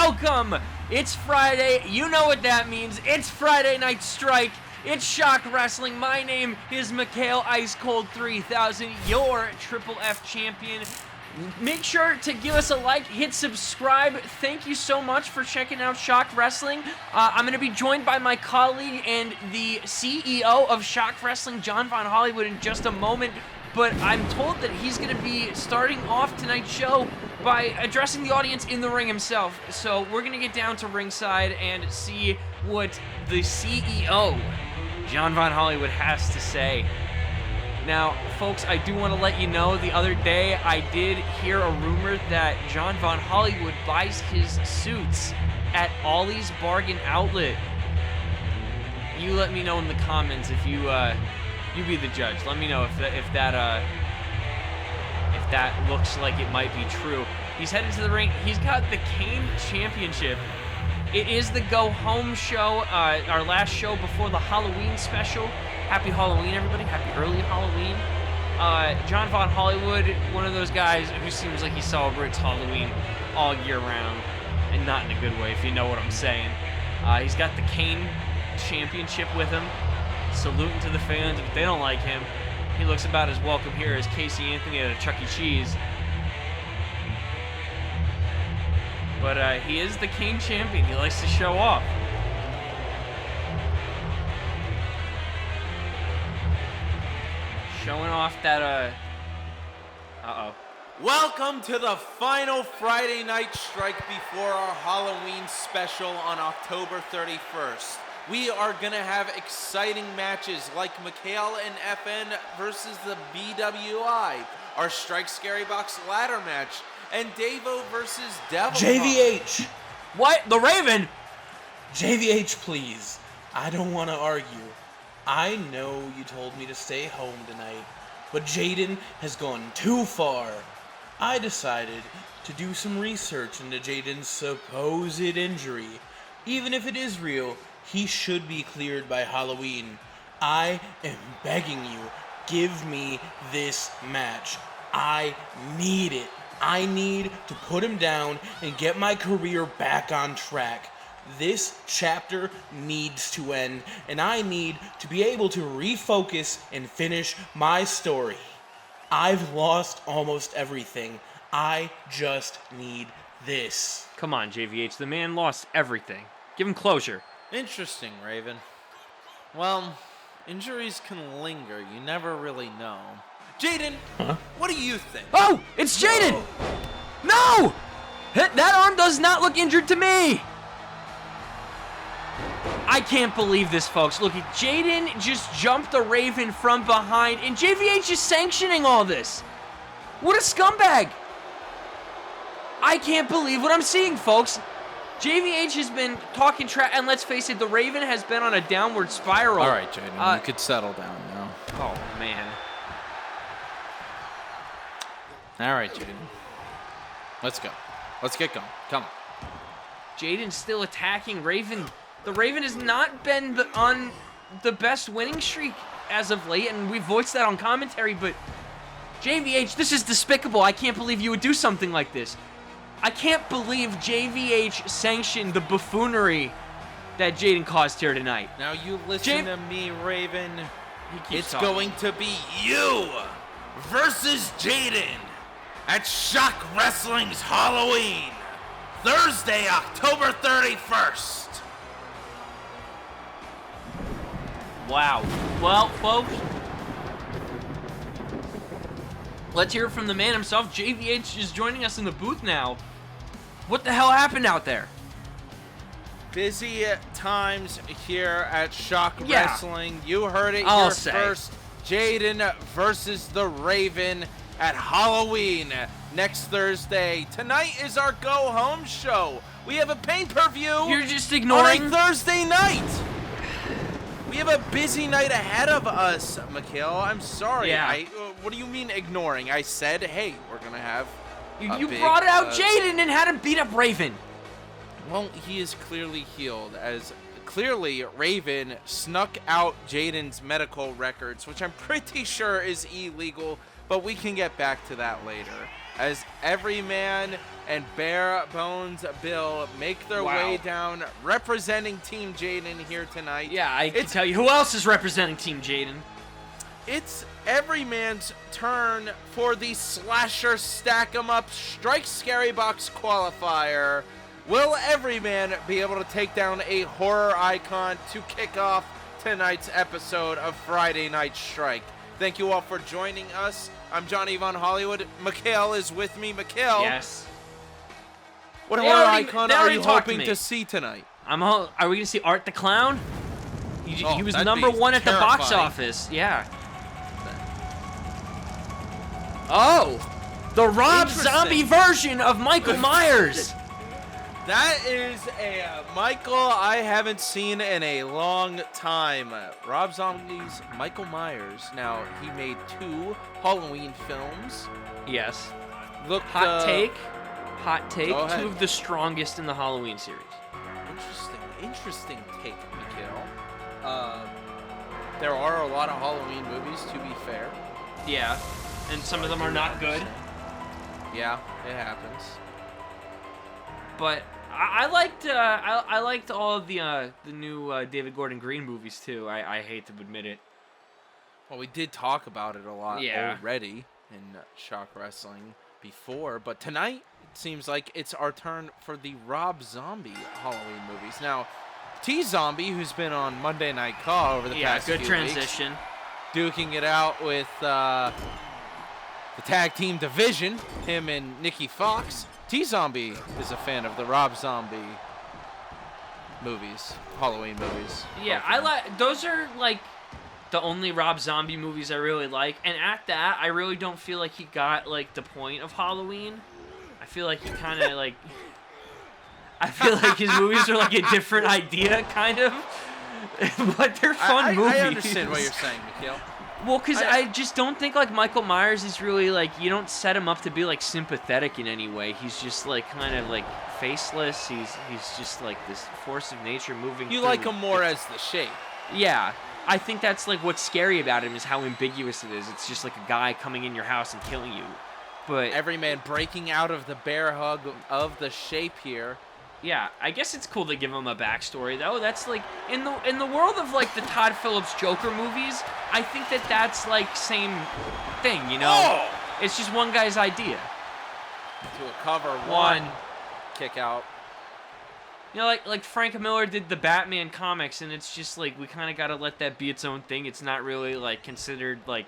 welcome. It's Friday. You know what that means. It's Friday Night Strike. It's Shock Wrestling. My name is Mikhail Ice Cold 3000, your Triple F champion. Make sure to give us a like, hit subscribe. Thank you so much for checking out Shock Wrestling. I'm going to be joined by my colleague and the CEO of Shock Wrestling, John Von Hollywood, in just a moment. But I'm told that he's going to be starting off tonight's show by addressing the audience in the ring himself. So we're going to get down to ringside and see what the CEO, John Von Hollywood, has to say. Now, folks, I do want to let you know, the other day I did hear a rumor that John Von Hollywood buys his suits at Ollie's Bargain Outlet. You let me know in the comments if you be the judge. Let me know if that looks like it might be true. He's headed to the ring. He's got the Kane Championship. It is the Go Home show, our last show before the Halloween special. Happy Halloween, everybody. Happy early Halloween. John Von Hollywood, one of those guys who seems like he celebrates Halloween all year round, and not in a good way, if you know what I'm saying. He's got the Kane Championship with him, saluting to the fans. If they don't like him, he looks about as welcome here as Casey Anthony at a Chuck E. Cheese. But he is the Kane champion. He likes to show off. Showing off that, uh-oh. Welcome to the final Friday Night Strike before our Halloween special on October 31st. We are going to have exciting matches like Mikhail and FN versus the BWI, our Strike Scary Box ladder match, and Davo versus Devil. JVH! What? The Raven? JVH, please. I don't want to argue. I know you told me to stay home tonight, but Jaden has gone too far. I decided to do some research into Jaden's supposed injury. Even if it is real, he should be cleared by Halloween. I am begging you, give me this match. I need it. I need to put him down and get my career back on track. This chapter needs to end, and I need to be able to refocus and finish my story. I've lost almost everything. I just need this. Come on, JVH. The man lost everything. Give him closure. Interesting, Raven. Well, injuries can linger. You never really know. Jaden, What do you think? Oh, it's Jaden! No! That arm does not look injured to me! I can't believe this, folks. Look, Jaden just jumped the Raven from behind, and JVH is sanctioning all this. What a scumbag! I can't believe what I'm seeing, folks. JVH has been talking trash, and let's face it, the Raven has been on a downward spiral. All right, Jaden, you could settle down now. Oh, man. All right, Jaden. Let's go. Let's get going. Come on. Jaden's still attacking Raven. The Raven has not been on the best winning streak as of late, and we voiced that on commentary, but JVH, this is despicable. I can't believe you would do something like this. I can't believe JVH sanctioned the buffoonery that Jaden caused here tonight. Now you listen to me, Raven. It's talking. going to be you versus Jaden at Shock Wrestling's Halloween, Thursday, October 31st. Wow. Well, folks, let's hear it from the man himself. JVH is joining us in the booth now. What the hell happened out there? Busy times here at Shock Wrestling. You heard it I'll here say. first. Jaden versus the Raven at Halloween next Thursday. Tonight is our go home show. We have a pay-per-view. You're just ignoring on a Thursday night. We have a busy night ahead of us, Mikhail. I'm sorry. Yeah. What do you mean ignoring? I said, hey, we're going to have You brought out Jaden and had him beat up Raven. Well, he is clearly healed, as clearly Raven snuck out Jaden's medical records, which I'm pretty sure is illegal, but we can get back to that later. as Everyman and Bare Bones Bill make their way down, representing Team Jaden here tonight. Yeah, I can tell you who else is representing Team Jaden. It's Everyman's turn for the Slasher Stack 'em Up Strike Scary Box qualifier. Will Everyman be able to take down a horror icon to kick off tonight's episode of Friday Night Strike? Thank you all for joining us. I'm Johnny Von Hollywood. Mikhail is with me. Mikhail. Yes. What horror icon are you hoping to see tonight? Are we going to see Art the Clown? He was number one at the box office. Yeah. Oh, the Rob Zombie version of Michael Myers. That is a Michael I haven't seen in a long time. Rob Zombie's Michael Myers. Now, he made 2 Halloween films. Yes. Hot take. 2 of the strongest in the Halloween series. Interesting take, Mikhail. There are a lot of Halloween movies, to be fair. Yeah, and some of them are not good. Yeah, it happens. But I liked all of the new David Gordon Green movies too. I hate to admit it. Well, we did talk about it a lot already in Shock Wrestling before, but tonight it seems like it's our turn for the Rob Zombie Halloween movies. Now, T-Zombie, who's been on Monday Night Raw over the past few weeks, transition, duking it out with the tag team division, him and Nikki Fox. T-Zombie is a fan of the Rob Zombie movies, Halloween movies. Yeah, those are like the only Rob Zombie movies I really like, and at that, I really don't feel like he got like the point of Halloween. I feel like he kind of like, I feel like his movies are like a different idea, kind of, but they're fun movies. I understand what you're saying, Mikhail. Well, because I just don't think like Michael Myers is really like, you don't set him up to be like sympathetic in any way. He's just like kind of like faceless. He's just like this force of nature moving. You like him more as the Shape. Yeah. I think that's like what's scary about him is how ambiguous it is. It's just like a guy coming in your house and killing you. But Everyman breaking out of the bear hug of the Shape here. Yeah, I guess it's cool to give him a backstory though. That's like in the world of like the Todd Phillips Joker movies, I think that's like same thing, you know? Oh! It's just one guy's idea. To a cover, one kick out. You know, like Frank Miller did the Batman comics, and it's just like we kind of got to let that be its own thing. It's not really like considered like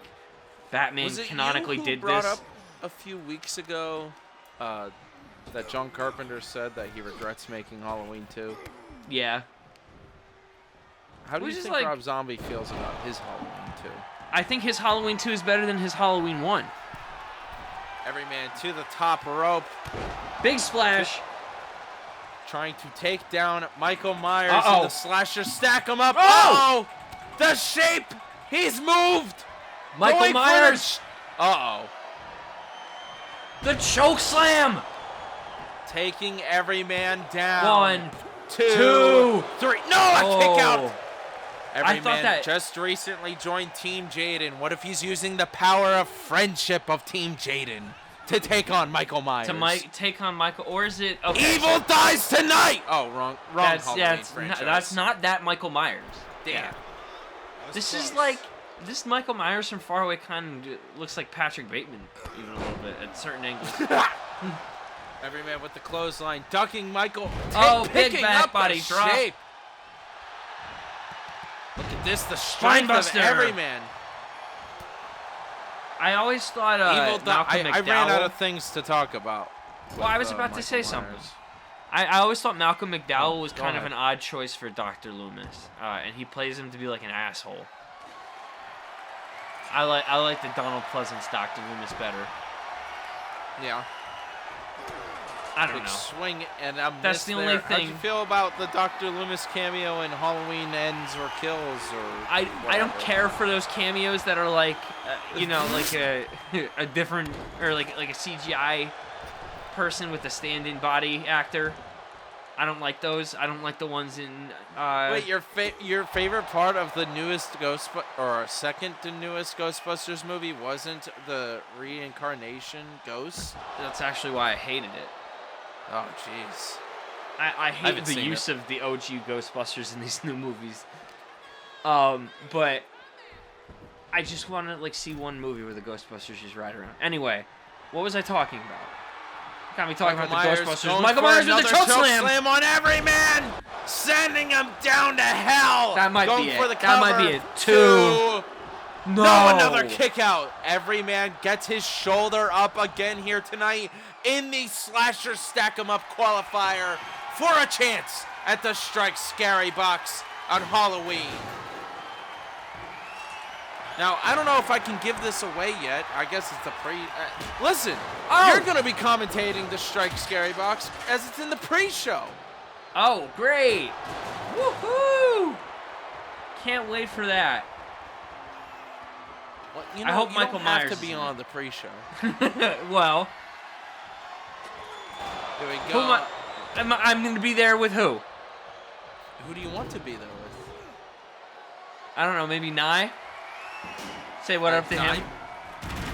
Batman canonically did brought this. Up a few weeks ago that John Carpenter said that he regrets making Halloween 2. Yeah. How do you think Rob Zombie feels about his Halloween 2? I think his Halloween 2 is better than his Halloween 1. Everyman to the top rope. Big splash. Trying to take down Michael Myers in the slasher. Stack him up. Oh! The Shape. He's moved. Michael Myers. The choke slam. Taking Everyman down. 1, 2, 3. No, a kick out. Everyman just recently joined Team Jaden. What if he's using the power of friendship of Team Jaden to take on Michael Myers? Take on Michael, or is it Evil dies tonight? Oh, wrong Halloween franchise. That's not that Michael Myers. Damn. Yeah. This is like this Michael Myers from far away kind of looks like Patrick Bateman even a little bit at certain angles. Everyman with the clothesline, ducking Michael. Big back body drop. Shape. Look at this, the strength of Everyman. I always thought Malcolm McDowell. I ran out of things to talk about. Well, I was about to say something. I always thought Malcolm McDowell was kind of an odd choice for Dr. Loomis, and he plays him to be like an asshole. I like the Donald Pleasance Dr. Loomis better. Yeah. I don't know. Swing and that's the only thing. How do you feel about the Dr. Loomis cameo in Halloween Ends or Kills or? I don't care for those cameos that are like, like a different or like a CGI person with a stand-in body actor. I don't like those. I don't like the ones in. Wait, your favorite part of the newest second to newest Ghostbusters movie wasn't the reincarnation ghosts? That's actually why I hated it. Oh, jeez. I hate the use of the OG Ghostbusters in these new movies. But I just want to like see one movie where the Ghostbusters just ride around. Anyway, what was I talking about? Got me talking about the Ghostbusters. Michael Myers with the choke slam on every man, sending him down to hell. That might be it. For the that cover. might be it. Two. No, another kick out. Every man gets his shoulder up again here tonight in the Slasher Stack 'em Up qualifier for a chance at the Strike Scary Box on Halloween. Now, I don't know if I can give this away yet. I guess it's the listen, you're going to be commentating the Strike Scary Box as it's in the pre-show. Oh, great. Woohoo! Can't wait for that. Well, I hope Michael Myers have to be on the pre-show. Well, here we go. I'm going to be there with who? Who do you want to be there with? I don't know, maybe Nye? Say what up to him.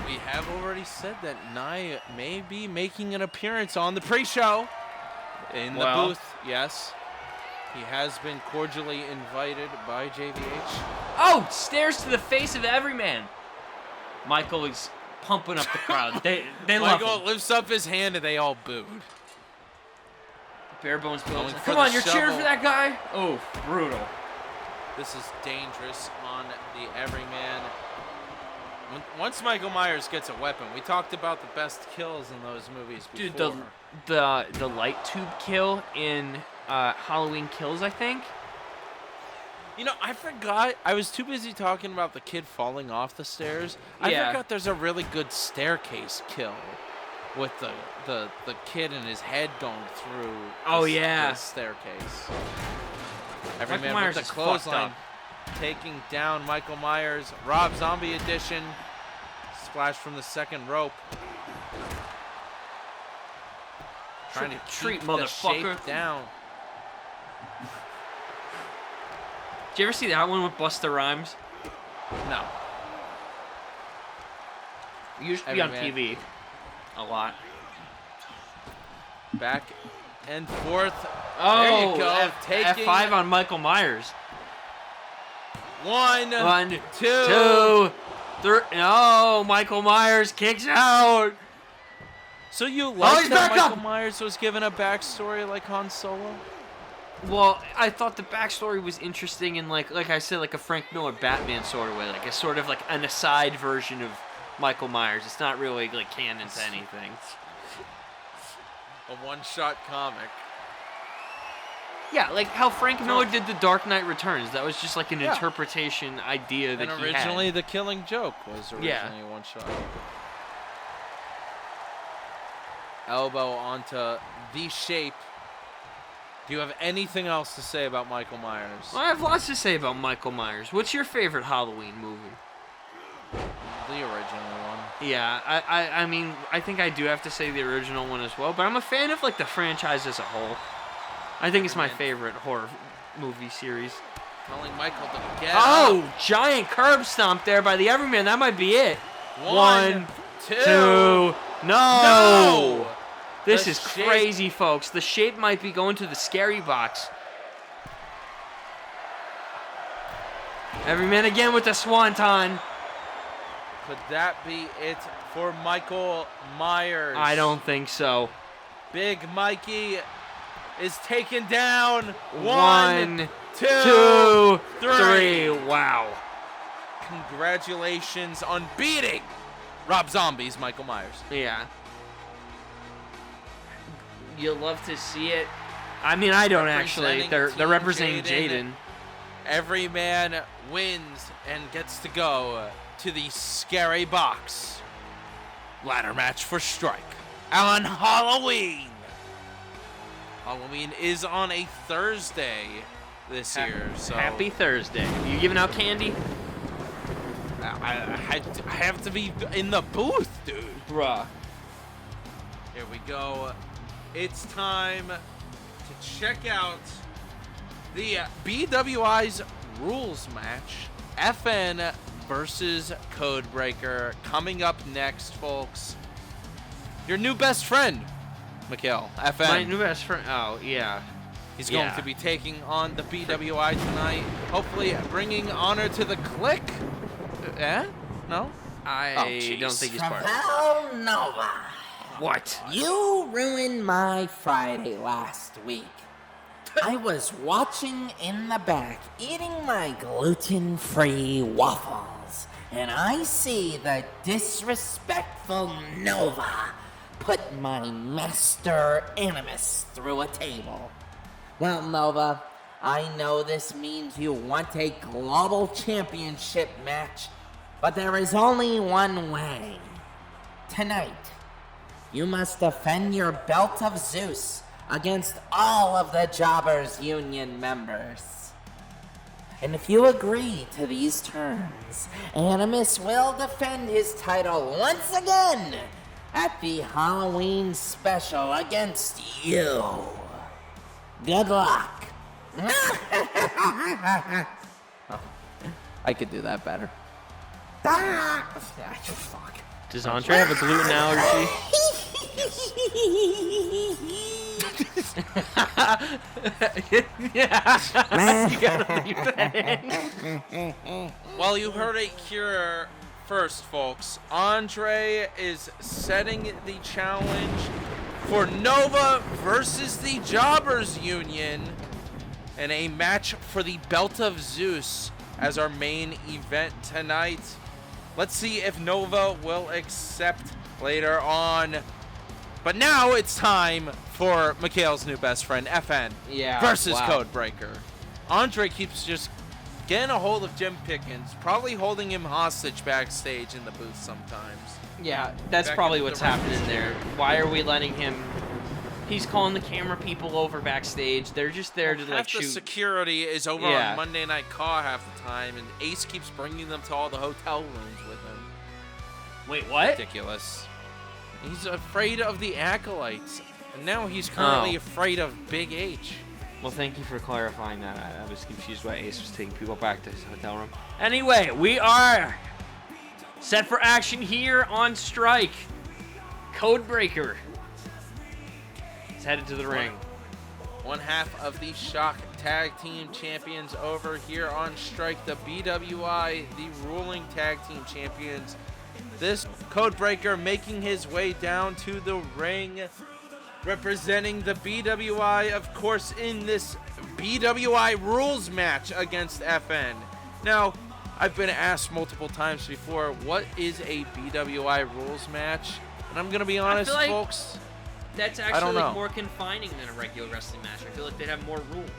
We have already said that Nye may be making an appearance on the pre-show in the booth. Yes, he has been cordially invited by JVH. Oh, stares to the face of every man. Michael is pumping up the crowd. They love him. Michael lifts up his hand and they all booed. Bare Bones Bills. Come on, you're cheering for that guy? Oh, brutal. This is dangerous on the everyman. Once Michael Myers gets a weapon, we talked about the best kills in those movies before. Dude, the light tube kill in Halloween Kills, I think. You know, I forgot. I was too busy talking about the kid falling off the stairs. I forgot there's a really good staircase kill with the kid and his head going through the staircase. Every man with the clothesline taking down Michael Myers. Rob Zombie edition. Splash from the second rope. Trying to treat keep motherfucker the shape down. Did you ever see that one with Busta Rhymes? No. It used to be on TV a lot. Back and forth. Oh, there you go. F5 on Michael Myers. One, two, three. No, Michael Myers kicks out. So you like that Michael Myers was given a backstory like Han Solo? Well, I thought the backstory was interesting in like I said, like a Frank Miller Batman sort of way, like a sort of like an aside version of Michael Myers. It's not really like canon to anything. A one-shot comic. Yeah, like how Frank Miller did The Dark Knight Returns. That was just like an interpretation idea that he had. And originally the Killing Joke was originally a one-shot. Elbow onto the shape. Do you have anything else to say about Michael Myers? Well, I have lots to say about Michael Myers. What's your favorite Halloween movie? The original one. Yeah, I mean, I think I do have to say the original one as well, but I'm a fan of like the franchise as a whole. I think it's my favorite horror movie series. Telling Michael to get up. up. Giant curb stomp there by the Everyman. That might be it. One, two. No! This is shape. crazy, folks. The shape might be going to the scary box. Everyman again with the swanton. Could that be it for Michael Myers? I don't think so. Big Mikey is taken down. One, two, three. Wow. Congratulations on beating Rob Zombie's Michael Myers. Yeah. You'll love to see it. I mean, I don't actually. They're representing Jaden. Every man wins and gets to go to the scary box. Ladder match for Strike on Halloween. Halloween is on a Thursday this year. So happy Thursday. Are you giving out candy? I have to be in the booth, dude. Bruh. Here we go. It's time to check out the BWI's rules match. FN versus Codebreaker coming up next, folks. Your new best friend, Mikhail, FN. My new best friend. Oh, yeah. He's going to be taking on the BWI tonight. Hopefully bringing honor to the Click. No? I don't think he's part of it. Propel Nova. What? You ruined my Friday last week. I was watching in the back, eating my gluten-free waffles, and I see the disrespectful Nova put my master Animus through a table. Well, Nova, I know this means you want a global championship match, but there is only one way. Tonight, you must defend your belt of Zeus against all of the Jobbers Union members. And if you agree to these terms, Animus will defend his title once again at the Halloween special against you. Good luck. I could do that better. Fuck. Does Andre have a gluten allergy? Yeah. You gotta leave that in. Well, you heard it here first, folks. Andre is setting the challenge for Nova versus the Jobbers Union and a match for the Belt of Zeus as our main event tonight. Let's see if Nova will accept later on. But now it's time for Mikhail's new best friend, FN, versus Codebreaker. Andre keeps just getting a hold of Jim Pickens, probably holding him hostage backstage in the booth sometimes. Yeah, that's Back probably into what's the ring. happening there. Why are we letting him? He's calling the camera people over backstage. They're just there to like Half the shoot. security is over Yeah. on Monday Night Raw half the time, and Ace keeps bringing them to all the hotel rooms with him. Wait, what? Ridiculous. He's afraid of the acolytes, and now he's currently afraid of Big H. Well, thank you for clarifying that. I was confused why Ace was taking people back to his hotel room. Anyway, we are set for action here on Strike. Codebreaker is headed to the ring. One half of the Shock Tag Team Champions over here on Strike, the BWI, the ruling Tag Team Champions. This Codebreaker making his way down to the ring, representing the BWI, of course, in this BWI rules match against FN. Now, I've been asked multiple times before, what is a BWI rules match? And I'm going to be honest, like folks. That's don't actually know. more confining than a regular wrestling match. I feel like they'd have more rules.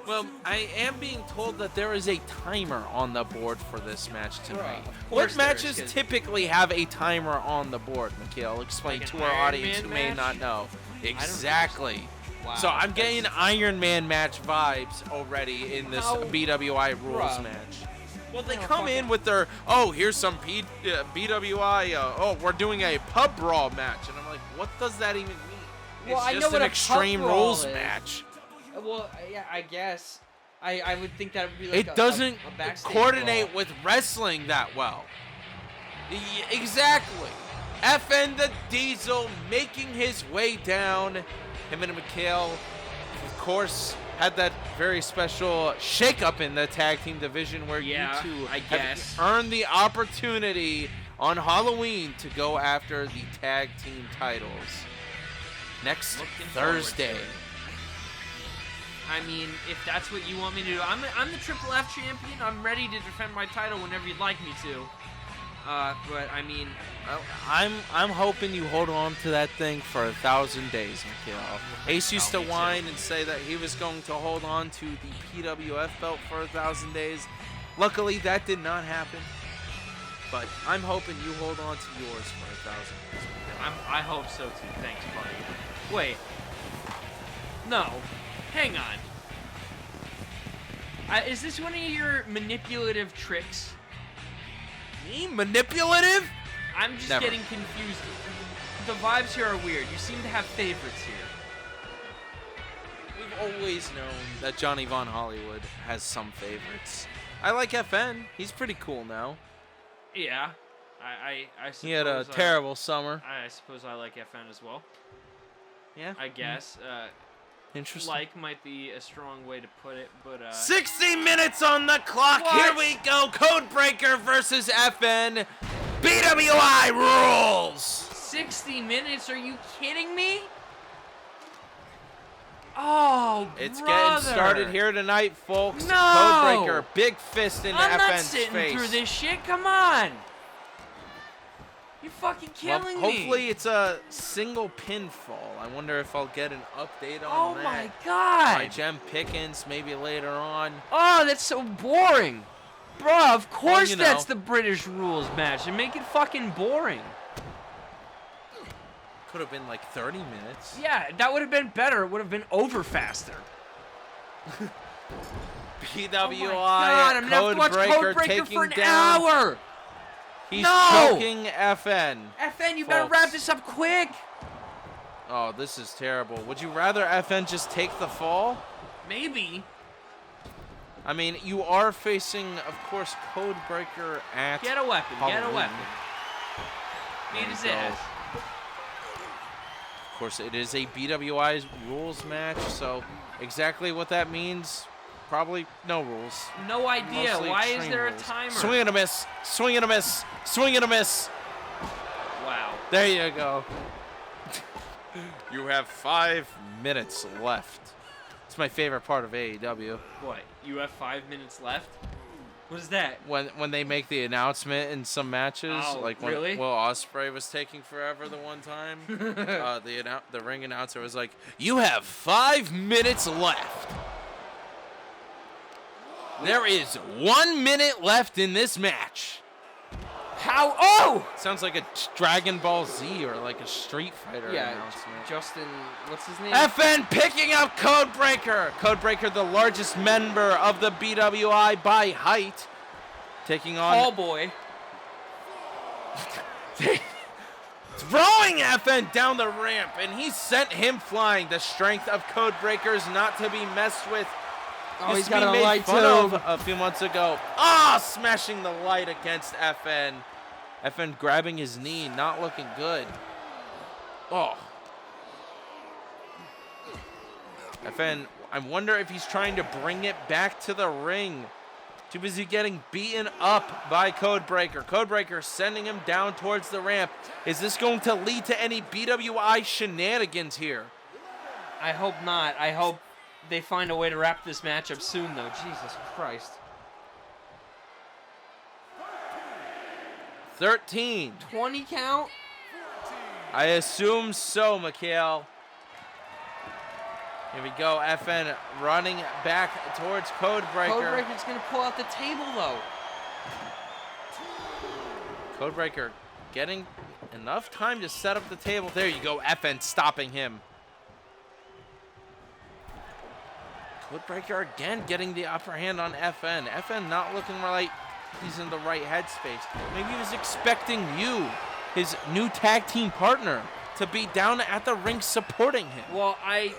Well, I am being told that there is a timer on the board for this match tonight. Of What course there matches is, 'cause- typically have a timer on the board, Mikhail? Explain Like to an our Iron audience Man who may match? not know. think so. Exactly. Wow, So I'm that's- getting Iron Man match vibes already in this How- BWI rules Bruh. match. Well, they Oh, come fuck in it. with their, oh, here's some BWI, we're doing a pub brawl match. And I'm like, what does that even mean? Well, It's I know just what an a pub extreme brawl rules is. match. Well, yeah, I guess. I would think that would be like It doesn't a backstage coordinate brawl. with wrestling that well. Exactly. FN the Diesel making his way down. Him and Mikhail, of course, had that very special shakeup in the tag team division where Yeah, you two I have guess. earned the opportunity on Halloween to go after the tag team titles. Next Looking forward to Thursday. it. I mean, if that's what you want me to do, I'm the Triple F champion. I'm ready to defend my title whenever you'd like me to. But I mean, I'm hoping you hold on to that thing for 1,000 days, Mikhail. Ace used to me too. whine and say that he was going to hold on to the PWF belt for 1,000 days. Luckily, that did not happen. But I'm hoping you hold on to yours for 1,000 days, Mikhail. I hope so too. Thanks, buddy. Wait. No. Hang on. Is this one of your manipulative tricks? Me? Manipulative? I'm just Never. getting confused. The vibes here are weird. You seem to have favorites here. always known that Johnny Von Hollywood has some favorites. I like FN. He's pretty cool now. Yeah. I suppose He had a terrible summer. I suppose I like FN as well. Yeah. I guess. Interesting. Like might be a strong way to put it, but 60 minutes on the clock. What? Here we go. Codebreaker versus FN. BWI rules. 60 minutes? Are you kidding me? Oh, It's brother. getting started here tonight, folks. No. Codebreaker, big fist into I'm not FN's sitting face. through this shit. Come on. You're fucking Well, killing me. hopefully it's a single pinfall. I wonder if I'll get an update on that. Oh my god. By Jem Pickens, maybe later on. Oh, that's so boring. Bruh, of course you know. that's the British rules match. And make it fucking boring. Could have been like 30 minutes. Yeah, that would have been better. It would have been over faster. BWI, Oh my god, I'm gonna have to watch Codebreaker Codebreaker taking for an down. hour. He's No! choking FN. FN, you better Folks. wrap this up quick. Oh, this is terrible. Would you rather FN just take the fall? Maybe. I mean, you are facing, of course, Codebreaker at Get a weapon. Get a Halloween. weapon. Beat There his you go. ass. Of course, it is a BWI rules match, so exactly what that means, probably no rules. No idea. Mostly Why is extreme there a rules. timer? Swing and a miss, swing and a miss, swing and a miss. Wow. There you go. You have 5 minutes left. It's my favorite part of AEW. What? You have 5 minutes left? What is that? When they make the announcement in some matches, Oh, like when really? Will Ospreay was taking forever the one time, the ring announcer was like, "You have 5 minutes left." There is 1 minute left in this match. How? Oh! Sounds like a Dragon Ball Z or like a Street Fighter Yeah, announcement. Justin, what's his name? FN picking up Codebreaker. Codebreaker, the largest member of the BWI by height, taking on Tall boy. throwing FN down the ramp, and he sent him flying. The strength of Codebreaker is not to be messed with. Oh, Used he's to got be a made light fun tube. of a few months ago. Ah, smashing the light against FN. FN grabbing his knee, not looking good. Oh. FN, I wonder if he's trying to bring it back to the ring. Too busy getting beaten up by Codebreaker. Codebreaker sending him down towards the ramp. Is this going to lead to any BWI shenanigans here? I hope not. I hope they find a way to wrap this match up soon, though. Jesus Christ. 13. 20 count? I assume so, Mikhail. Here we go. FN running back towards Codebreaker. Codebreaker's going to pull out the table, though. Codebreaker getting enough time to set up the table. There you go. FN stopping him. Codebreaker again getting the upper hand on FN. FN not looking like he's in the right headspace. Maybe he was expecting you, his new tag team partner, to be down at the ring supporting him. Well, I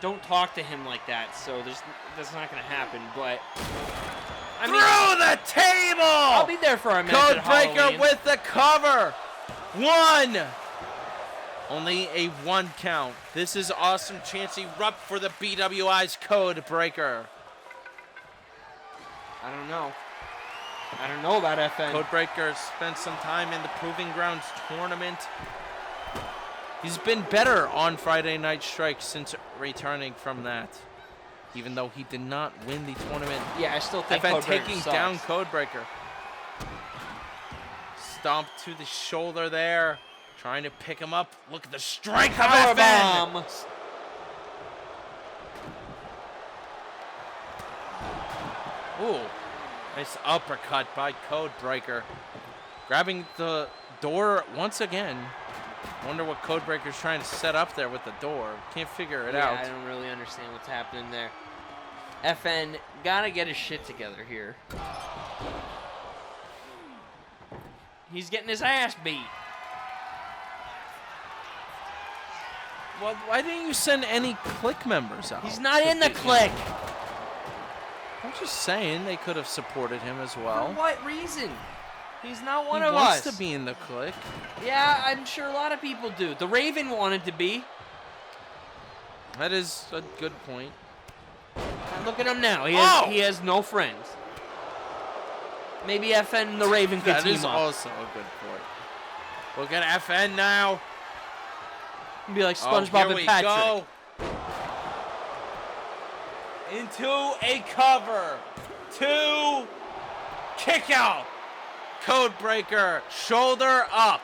don't talk to him like that, so that's not going to happen, but... I mean, Through the table! I'll be there for a match at Codebreaker Halloween. with the cover. 1. Only a 1 count. This is awesome chance erupt for the BWI's Codebreaker. I don't know. I don't know about FN. Codebreaker spent some time in the Proving Grounds tournament. He's been better on Friday Night Strike since returning from that. Even though he did not win the tournament. Yeah, I still think FN Codebreaker taking sucks. down Codebreaker. Stomp to the shoulder there. Trying to pick him up. Look at the strength of FN. Powerbomb. Ooh, nice uppercut by Codebreaker. Grabbing the door once again. Wonder what Codebreaker's trying to set up there with the door. Can't figure it out. I don't really understand what's happening there. FN gotta get his shit together here. He's getting his ass beat. Why didn't you send any Click members out? He's not in the Click. I'm just saying they could have supported him as well. For what reason? He's not one He of wants us. to be in the Click. Yeah, I'm sure a lot of people do. The Raven wanted to be. That is a good point. And look at him now. Oh! He has no friends. Maybe FN and the Raven could That team is up. also a good point. Look at FN now. It'd be like Oh, SpongeBob here and Patrick. go. Into a cover. 2. Kick out. Code breaker. Shoulder up.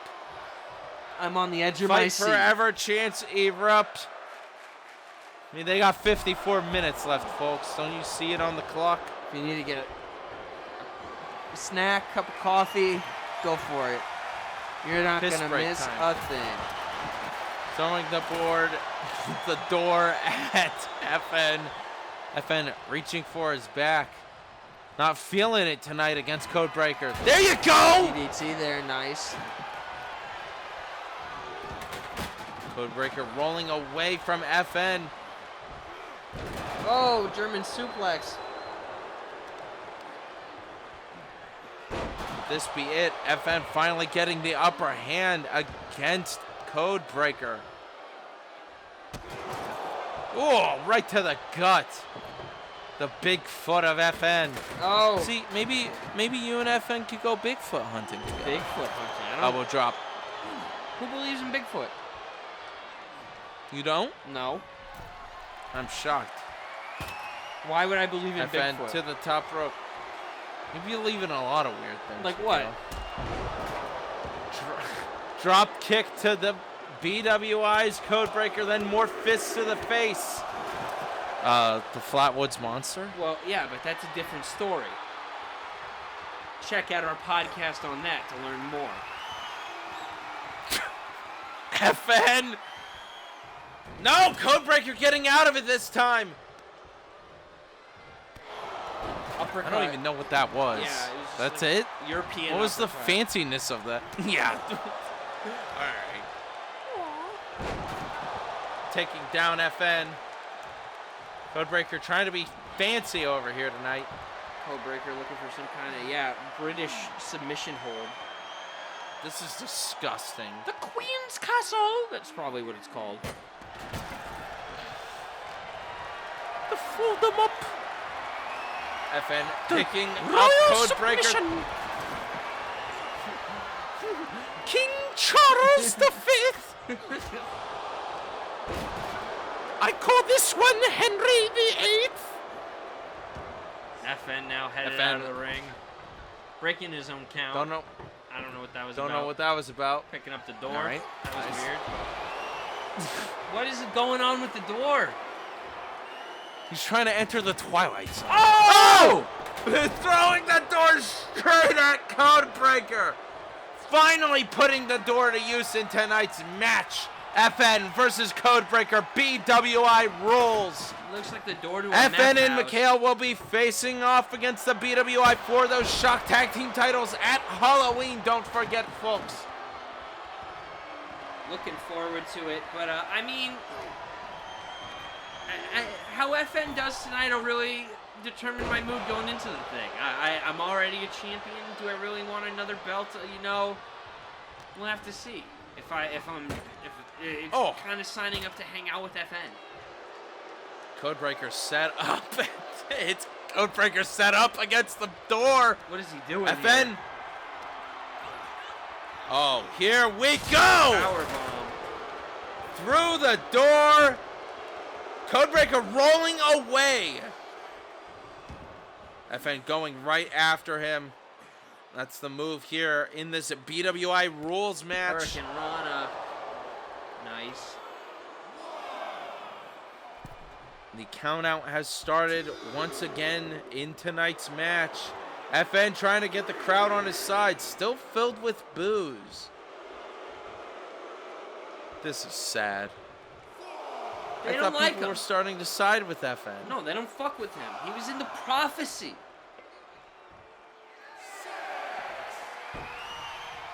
I'm on the edge of my Fight seat. forever. Chance erupt. I mean, they got 54 minutes left, folks. Don't you see it on the clock? If you need to get a snack, cup of coffee, go for it. You're not Piss going to break miss time. a thing. Throwing the board, the door at FN. FN reaching for his back. Not feeling it tonight against Codebreaker. There you go! DDT there, nice. Codebreaker rolling away from FN. Oh, German suplex. This be it. FN finally getting the upper hand against Codebreaker. Oh, right to the gut. The big foot of FN. Oh. See, maybe you and FN could go Bigfoot hunting together. Bigfoot hunting. I don't Elbow drop. Who believes in Bigfoot? You don't? No. I'm shocked. Why would I believe in FN Bigfoot? to the top rope. Maybe you believe in a lot of weird things. Like what? Drop kick to the BWI's Codebreaker, then more fists to the face. The Flatwoods Monster? Well, yeah, but that's a different story. Check out our podcast on that to learn more. FN! No! Codebreaker getting out of it this time! Uppercut. I don't even know what that was. Yeah, it was just That's like it? European. What was the uppercut. fanciness of that? Yeah. Alright. Taking down FN. Codebreaker trying to be fancy over here tonight. Codebreaker looking for some kind of, British submission hold. This is disgusting. The Queen's Castle! That's probably what it's called. The fool them up. FN picking up Royal Codebreaker. submission. King Charles V. I call this one Henry VIII. FN now headed FN. out of the ring. Breaking his own count. Don't know. I don't know what that was Don't about. know what that was about. Picking up the door. All right. That was Nice. weird. What is it going on with the door? He's trying to enter the Twilight Zone. Oh! Throwing the door straight at Codebreaker. Finally putting the door to use in tonight's match. FN versus Codebreaker. BWI rules. Looks like the door to a FN meth and house. Mikhail will be facing off against the BWI for those Shock Tag Team titles at Halloween. Don't forget, folks. Looking forward to it, but I mean, how FN does tonight will really determine my mood going into the thing. I'm already a champion. Do I really want another belt? We'll have to see. If it's kind of signing up to hang out with FN. Codebreaker set up. It's Codebreaker set up against the door. What is he doing? FN. Here? Oh, here we go. Powerbomb. Through the door. Codebreaker rolling away. FN going right after him. That's the move here in this BWI rules match. Hurricane Rana. Nice. The countout has started once again in tonight's match. FN trying to get the crowd on his side, still filled with boos. This is sad. They I don't thought like people him. were starting to side with FN. No, they don't fuck with him. He was in the prophecy.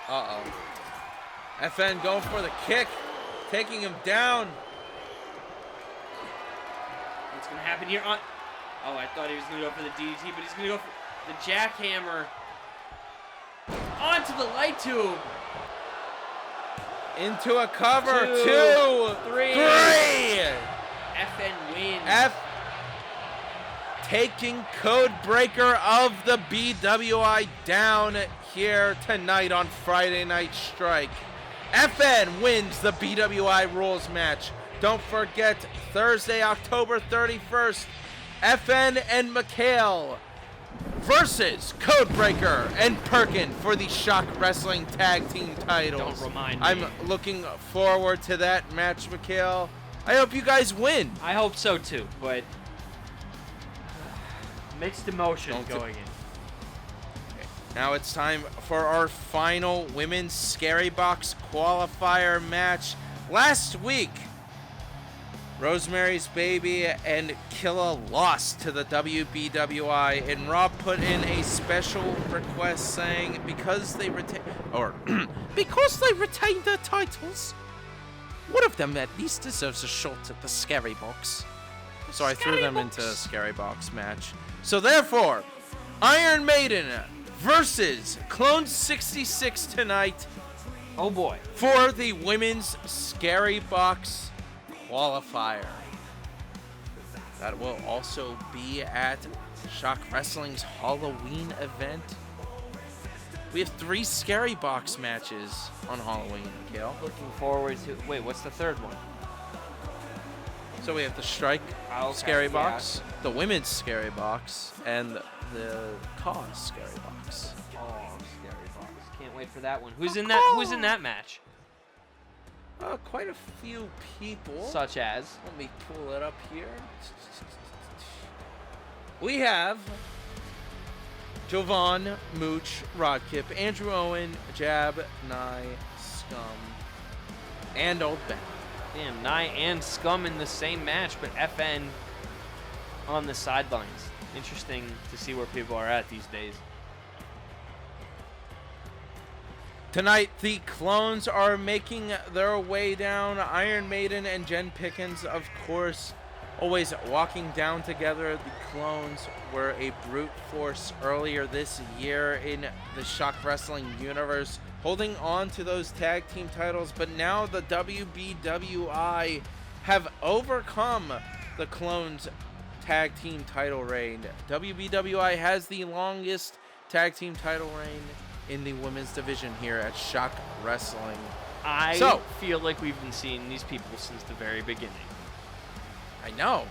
Uh-oh. FN going for the kick, taking him down. What's going to happen here? Oh, I thought he was going to go for the DDT, but he's going to go for the jackhammer. Onto the light tube. Into a cover. 2, 3. FN wins. Taking code breaker of the BWI down here tonight on Friday Night Strike. FN wins the BWI rules match. Don't forget, Thursday, October 31st, FN and McHale versus Codebreaker and Perkin for the Shock Wrestling Tag Team titles. Don't remind me. I'm looking forward to that match, McHale. I hope you guys win. I hope so too, but mixed emotions going in. Now it's time for our final women's Scary Box qualifier match. Last week, Rosemary's Baby and Killa lost to the WBWI, and Rob put in a special request saying because they retained their titles, one of them at least deserves a shot at the Scary Box. So I threw them into a Scary Box match. So therefore, Iron Maiden versus Clone 66 tonight. Oh boy. For the women's Scary Box qualifier. That will also be at Shock Wrestling's Halloween event. We have 3 Scary Box matches on Halloween, Mikhail. Looking forward to. Wait, what's the third one? So we have the Strike Scary Box, the Women's Scary Box, and the Cause Scary Box. Oh, Scary Box. Can't wait for that one. Who's in that? Who's in that match? Quite a few people. Such as? Let me pull it up here. We have Jovan, Mooch, Rodkip, Andrew Owen, Jab, Nye, Scum, and Old Ben. Damn, Nye and Scum in the same match, but FN on the sidelines. Interesting to see where people are at these days. Tonight, the Clones are making their way down. Iron Maiden and Jen Pickens, of course, always walking down together. The Clones were a brute force earlier this year in the Shock Wrestling universe, holding on to those tag team titles, but now the WBWI have overcome the Clones tag team title reign. WBWI has the longest tag team title reign in the women's division here at Shock Wrestling. I feel like we've been seeing these people since the very beginning. I know.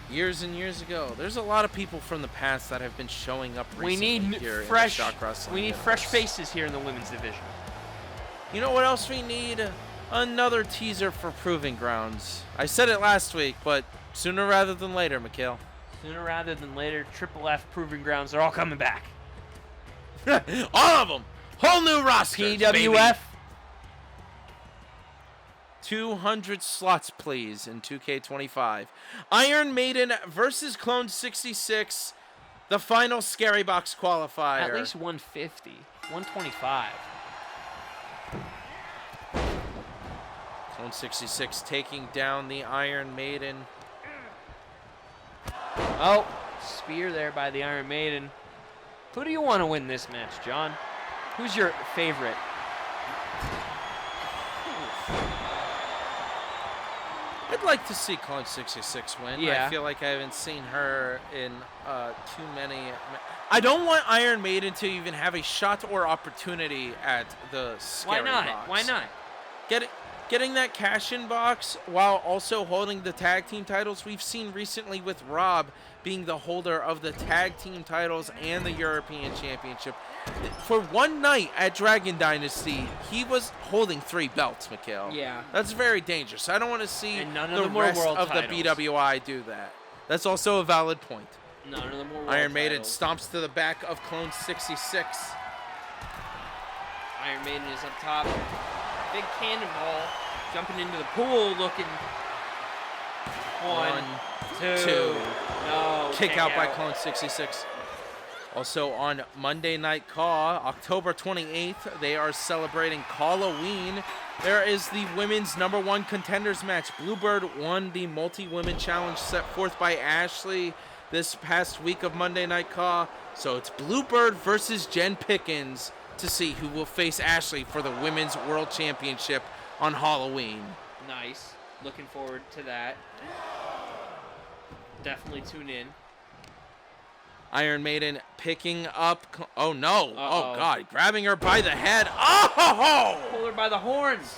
Years and years ago. There's a lot of people from the past that have been showing up recently here in the Shock Wrestling We need universe. fresh faces here in the women's division. You know what else we need? Another teaser for Proving Grounds. I said it last week, but sooner rather than later, Mikhail. Sooner rather than later, Triple F Proving Grounds are all coming back. All of them. Whole new roster. PWF. 200 slots, please, in 2K25. Iron Maiden versus Clone 66. The final Scary Box qualifier. At least 150. 125. Clone 66 taking down the Iron Maiden. Oh, spear there by the Iron Maiden. Who do you want to win this match, John? Who's your favorite? I'd like to see Clone 66 win. Yeah. I feel like I haven't seen her in too many. I don't want Iron Maiden to even have a shot or opportunity at the Scary Box. Why not? Getting that cash-in box while also holding the tag team titles. We've seen recently with Rob being the holder of the tag team titles and the European Championship. For one night at Dragon Dynasty, he was holding 3 belts, Mikhail. Yeah. That's very dangerous. I don't want to see And none of the them were rest world of titles. the BWI do that. That's also a valid point. None of them were world Iron Maiden titles. stomps to the back of Clone 66. Iron Maiden is up top. Big cannonball. Jumping into the pool, looking. One, two. No. Kick out by Clone 66. Also on Monday Night Raw, October 28th, they are celebrating Halloween There is the women's #1 contenders match. Bluebird won the multi-women challenge set forth by Ashley this past week of Monday Night Raw. So it's Bluebird versus Jen Pickens to see who will face Ashley for the Women's World Championship on Halloween. Nice. Looking forward to that. Definitely tune in. Iron Maiden picking up. Oh no! Uh-oh. Oh god! Grabbing her by the head. Oh! Pull her by the horns.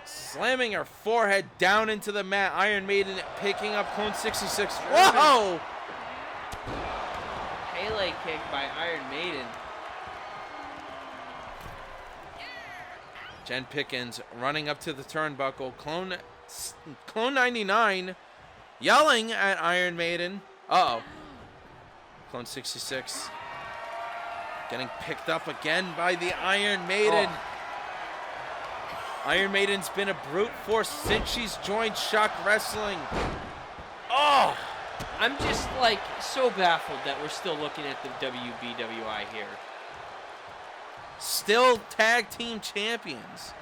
Slamming her forehead down into the mat. Iron Maiden picking up Clone 66. Whoa! Pele kick by Iron Maiden. Jen Pickens running up to the turnbuckle. Clone 99 yelling at Iron Maiden. Uh-oh. Clone 66 getting picked up again by the Iron Maiden. Oh. Iron Maiden's been a brute force since she's joined ShockWrestling. Oh! I'm just like so baffled that we're still looking at the WBWI here. Still tag team champions.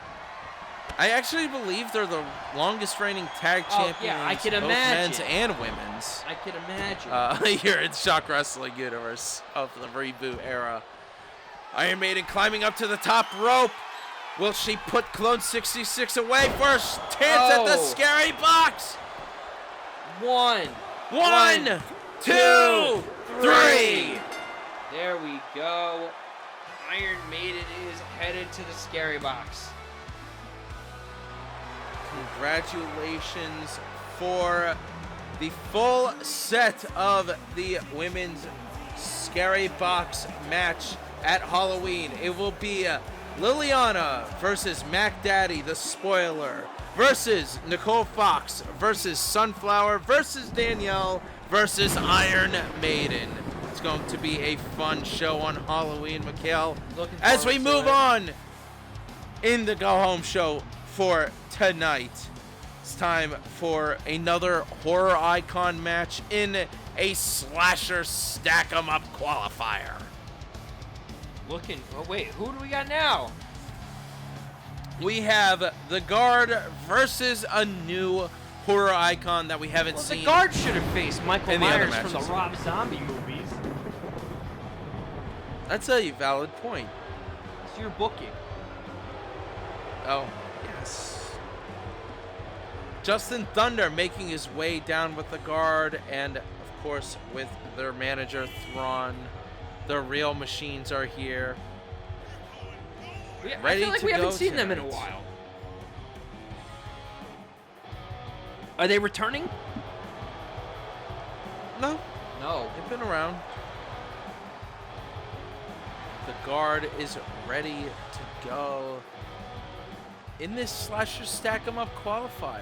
I actually believe they're the longest reigning tag champions. Yeah, I can both imagine. men's and women's. I can imagine. Here in Shock Wrestling universe of the reboot era. Iron Maiden climbing up to the top rope. Will she put Clone 66 away for a chance at the scary box? One, 2, 3. There we go. Iron Maiden is headed to the scary box. Congratulations for the full set of the women's scary box match at Halloween. It will be Liliana versus Mac Daddy, the spoiler, versus Nicole Fox, versus Sunflower, versus Danielle, versus Iron Maiden. It's going to be a fun show on Halloween, Mikhail. As we move on in the Go Home show for tonight, it's time for another horror icon match in a slasher stack 'em up qualifier. Oh wait, who do we got now? We have the Guard versus a new horror icon that we haven't seen. The Guard should have faced Michael in the other Myers from the matches. Rob Zombie movies. That's a valid point. It's your booking. Oh, yes. Justin Thunder making his way down with the Guard, and of course with their manager Thrawn. The real machines are here. I Ready feel like to we haven't go seen them in a tonight. while. Are they returning? No, No. they've been around. The Guard is ready to go in this slasher stack 'em up qualifier.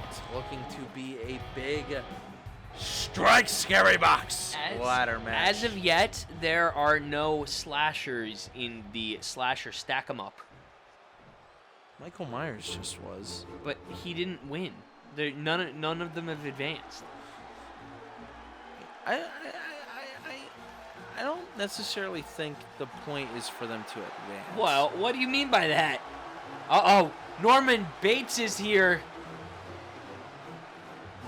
It's looking to be a big strike scary box ladder match. As of yet, there are no slashers in the slasher stack 'em up, Michael Myers just was. but he didn't win. None of them have advanced. I don't necessarily think the point is for them to advance. Well, what do you mean by that? Uh-oh, Norman Bates is here.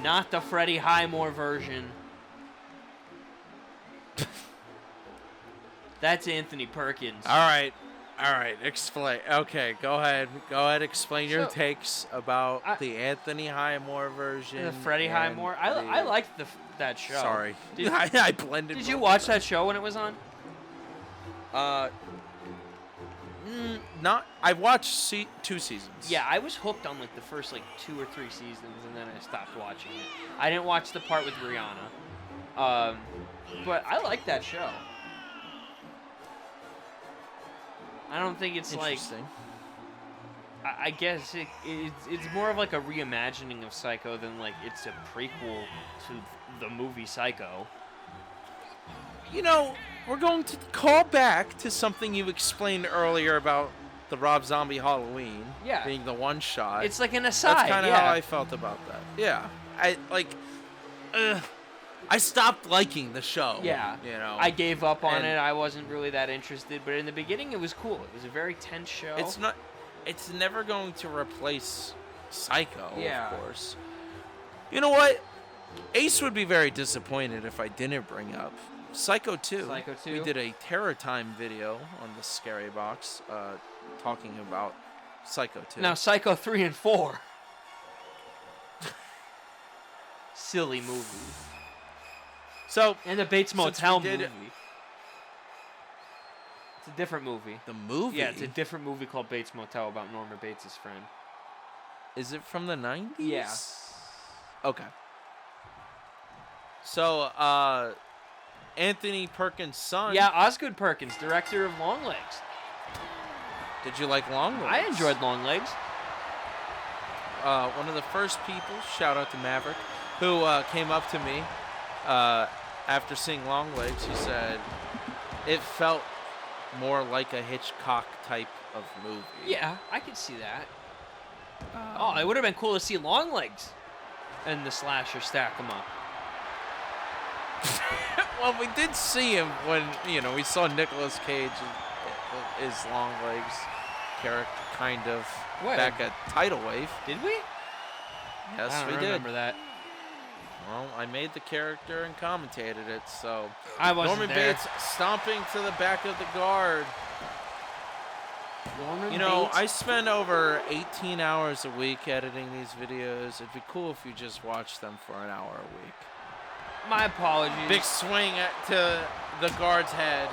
Not the Freddie Highmore version. That's Anthony Perkins. All right, explain. Okay, go ahead, explain your takes about the Anthony Highmore version. The Freddie and Highmore. I liked that show. Sorry, Did, I blended. did you both watch of them. that show when it was on? Not. I watched 2 seasons. Yeah, I was hooked on like the first 2 or 3 seasons, and then I stopped watching it. I didn't watch the part with Rihanna, but I like that show. I don't think it's like. Interesting. I guess it's more of like a reimagining of Psycho than like it's a prequel to the movie Psycho. You know, we're going to call back to something you explained earlier about the Rob Zombie Halloween being the one shot. It's like an aside. That's kind of how I felt about that. Yeah. I stopped liking the show. Yeah. You know. I gave up on And- it. I wasn't really that interested, but in the beginning it was cool. It was a very tense show. It's not it's never going to replace Psycho, Yeah. of course. You know what? Ace would be very disappointed if I didn't bring up Psycho 2. Psycho 2. We did a Terror Time video on the Scary Box talking about Psycho 2. Now, Psycho 3 and 4. Silly movie. So, And the Bates Since we Motel did- movie. It's a different movie. the movie, Yeah, it's a different movie called Bates Motel about Norman Bates' friend. is it from the 90s? Yeah. Okay. So, Anthony Perkins' son. Yeah, Osgood Perkins, director of Long Legs. Did you like Long Legs? I enjoyed Long Legs. One of the first people, shout out to Maverick, who came up to me after seeing Long Legs. He said it felt more like a Hitchcock type of movie. Yeah, I could see that. Oh, it would have been cool to see Long Legs and the slasher stack them up. Well, we did see him when, we saw Nicolas Cage and his Long Legs character kind of What? back at Tidal Wave. Did we? Yes, I don't we remember did. that. Well, I made the character and commentated it, so I wasn't Norman there. Bates stomping to the back of the guard. Norman You know, Bates? I spend over 18 hours a week editing these videos. It'd be cool if you just watched them for an hour a week. My apologies. Big swing to the guard's head.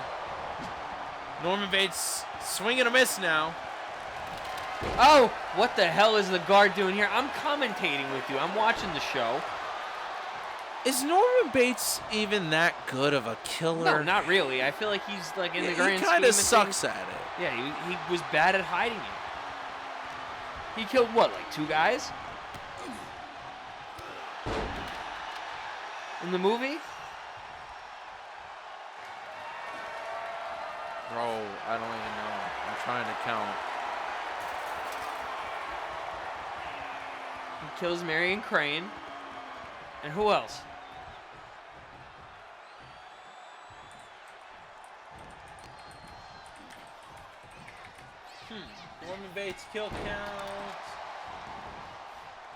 Norman Bates swing and a miss now. Oh, what the hell is the guard doing here? I'm commentating with you. I'm watching the show. Is Norman Bates even that good of a killer? No, not really. I feel like he's like in the grand He scheme kind of of sucks things. at it. Yeah, he was bad at hiding it. He killed what, like 2 guys? In the movie? Bro, I don't even know. I'm trying to count. He kills Marion Crane. And who else? Norman Bates kill count.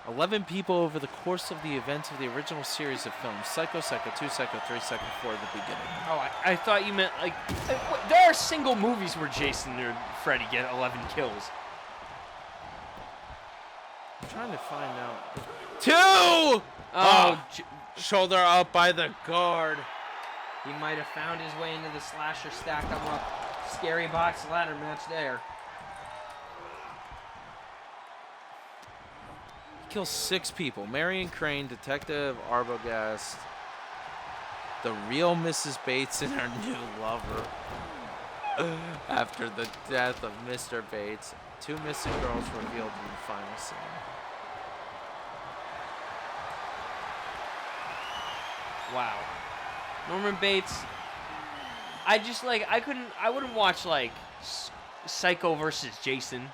11 people over the course of the events of the original series of films. Psycho, Psycho 2, Psycho 3, Psycho 4 at the beginning. Oh, I thought you meant like there are single movies where Jason or Freddy get 11 kills. I'm trying to find out. 2! Oh, Shoulder up by the guard. he might have found his way into the slasher stack them up. Scary box ladder match there. Kills 6 people. Marion Crane, Detective Arbogast, the real Mrs. Bates, and her new lover. After the death of Mr. Bates, 2 missing girls revealed in the final scene. Wow. Norman Bates. I wouldn't watch like Psycho versus Jason.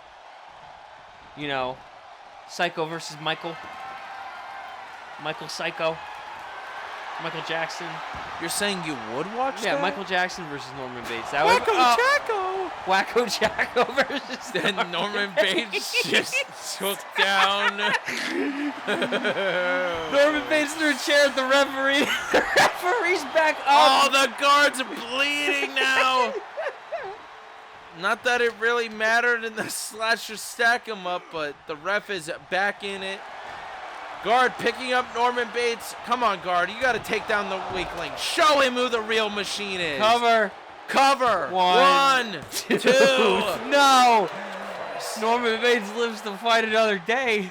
You know, Psycho versus Michael. Michael Psycho. Michael Jackson. You're saying you would watch Yeah, that? Michael Jackson versus Norman Bates. That Wacko would Jacko! Wacko Jacko versus Then Norman Bates just took down. Norman Bates threw a chair at the referee. The referee's back Oh, up. the guard's bleeding now. Not that it really mattered in the slasher stack him up, but the ref is back in it. Guard picking up Norman Bates. Come on, guard. You got to take down the weakling. Show him who the real machine is. Cover. Cover. One, 2. No. Norman Bates lives to fight another day.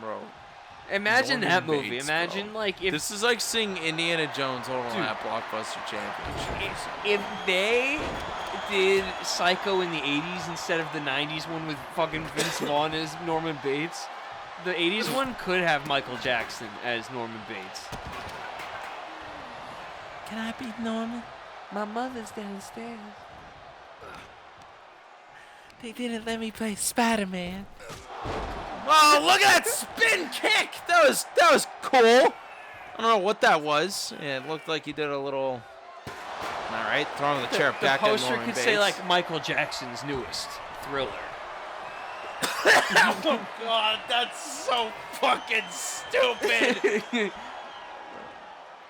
Bro. Imagine Norman that movie. Bates, Imagine bro. like if This is like seeing Indiana Jones hold on that Blockbuster Championship. if they did Psycho in the 80s instead of the 90s one with fucking Vince Vaughn as Norman Bates. The 80s one could have Michael Jackson as Norman Bates. Can I be Norman? My mother's downstairs. They didn't let me play Spider-Man. Oh, look at that spin kick! That was cool. I don't know what that was. Yeah, it looked like he did a little. All right, throwing the chair back The at poster Norman could Bates. say like Michael Jackson's newest Thriller. Oh, God, that's so fucking stupid.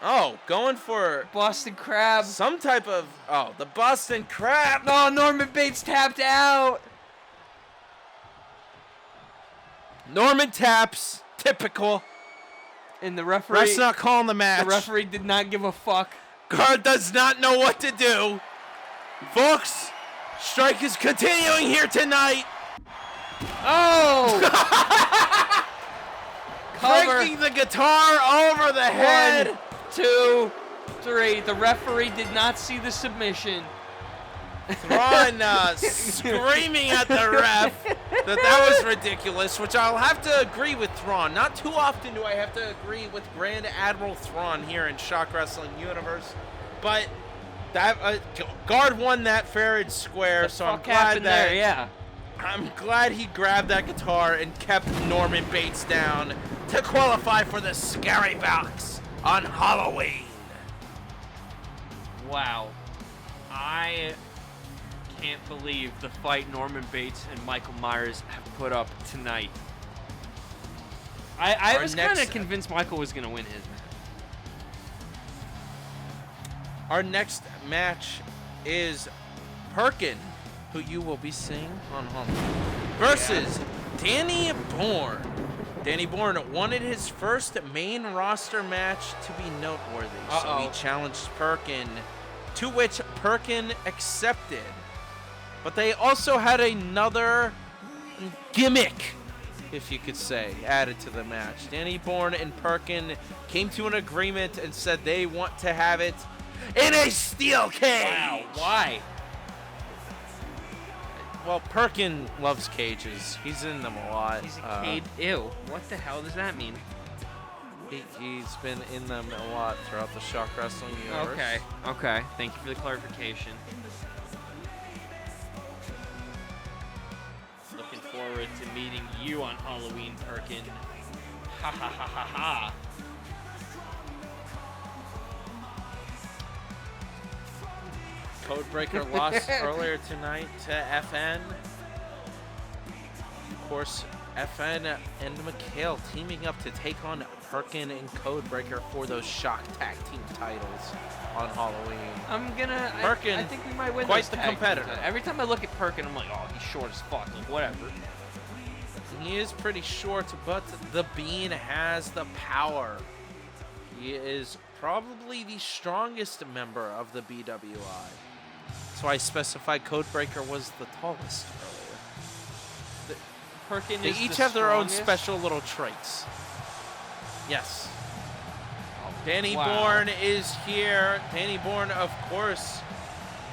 Oh, going for Boston Crab. some type of... Oh, the Boston Crab. No, Norman Bates tapped out. Norman taps. Typical. And the referee... Ref's not calling the match. The referee did not give a fuck. Guard does not know what to do. Folks, strike is continuing here tonight. Oh! Cover. Breaking the guitar over the head. 1, 2, 3. The referee did not see the submission. Thrawn screaming at the ref that was ridiculous, which I'll have to agree with Thrawn. Not too often do I have to agree with Grand Admiral Thrawn here in Shock Wrestling Universe, but that Guard won that fair and square, so I'm glad that yeah. I'm glad he grabbed that guitar and kept Norman Bates down to qualify for the Scary Box on Halloween. Wow. I can't believe the fight Norman Bates and Michael Myers have put up tonight. I was kind of convinced Michael was going to win his match. Our next match is Perkin, who you will be seeing on Halloween, versus Danny Bourne. Danny Bourne wanted his first main roster match to be noteworthy, so he challenged Perkin, to which Perkin accepted. But they also had another gimmick, if you could say, added to the match. Danny Bourne and Perkin came to an agreement and said they want to have it in a steel cage. Wow, why? Well, Perkin loves cages. He's in them a lot. He's a cage. Ew. What the hell does that mean? He's been in them a lot throughout the Shock Wrestling universe. Okay. Thank you for the clarification. Looking forward to meeting you on Halloween, Perkin. Ha ha ha ha ha. Codebreaker lost earlier tonight to FN. Of course, FN and McHale teaming up to take on Perkin and Codebreaker for those Shock Tag Team titles on Halloween. Perkin, I think we might win quite this the tag competitor. team. Every time I look at Perkin, I'm like, oh, he's short as fuck. Like, whatever. He is pretty short, but the Bean has the power. He is probably the strongest member of the BWI. That's why I specified Codebreaker was the tallest earlier. Perkin They is each the have their own strongest? special little traits. Yes. Oh, Danny wow. Bourne is here. Danny Bourne, of course,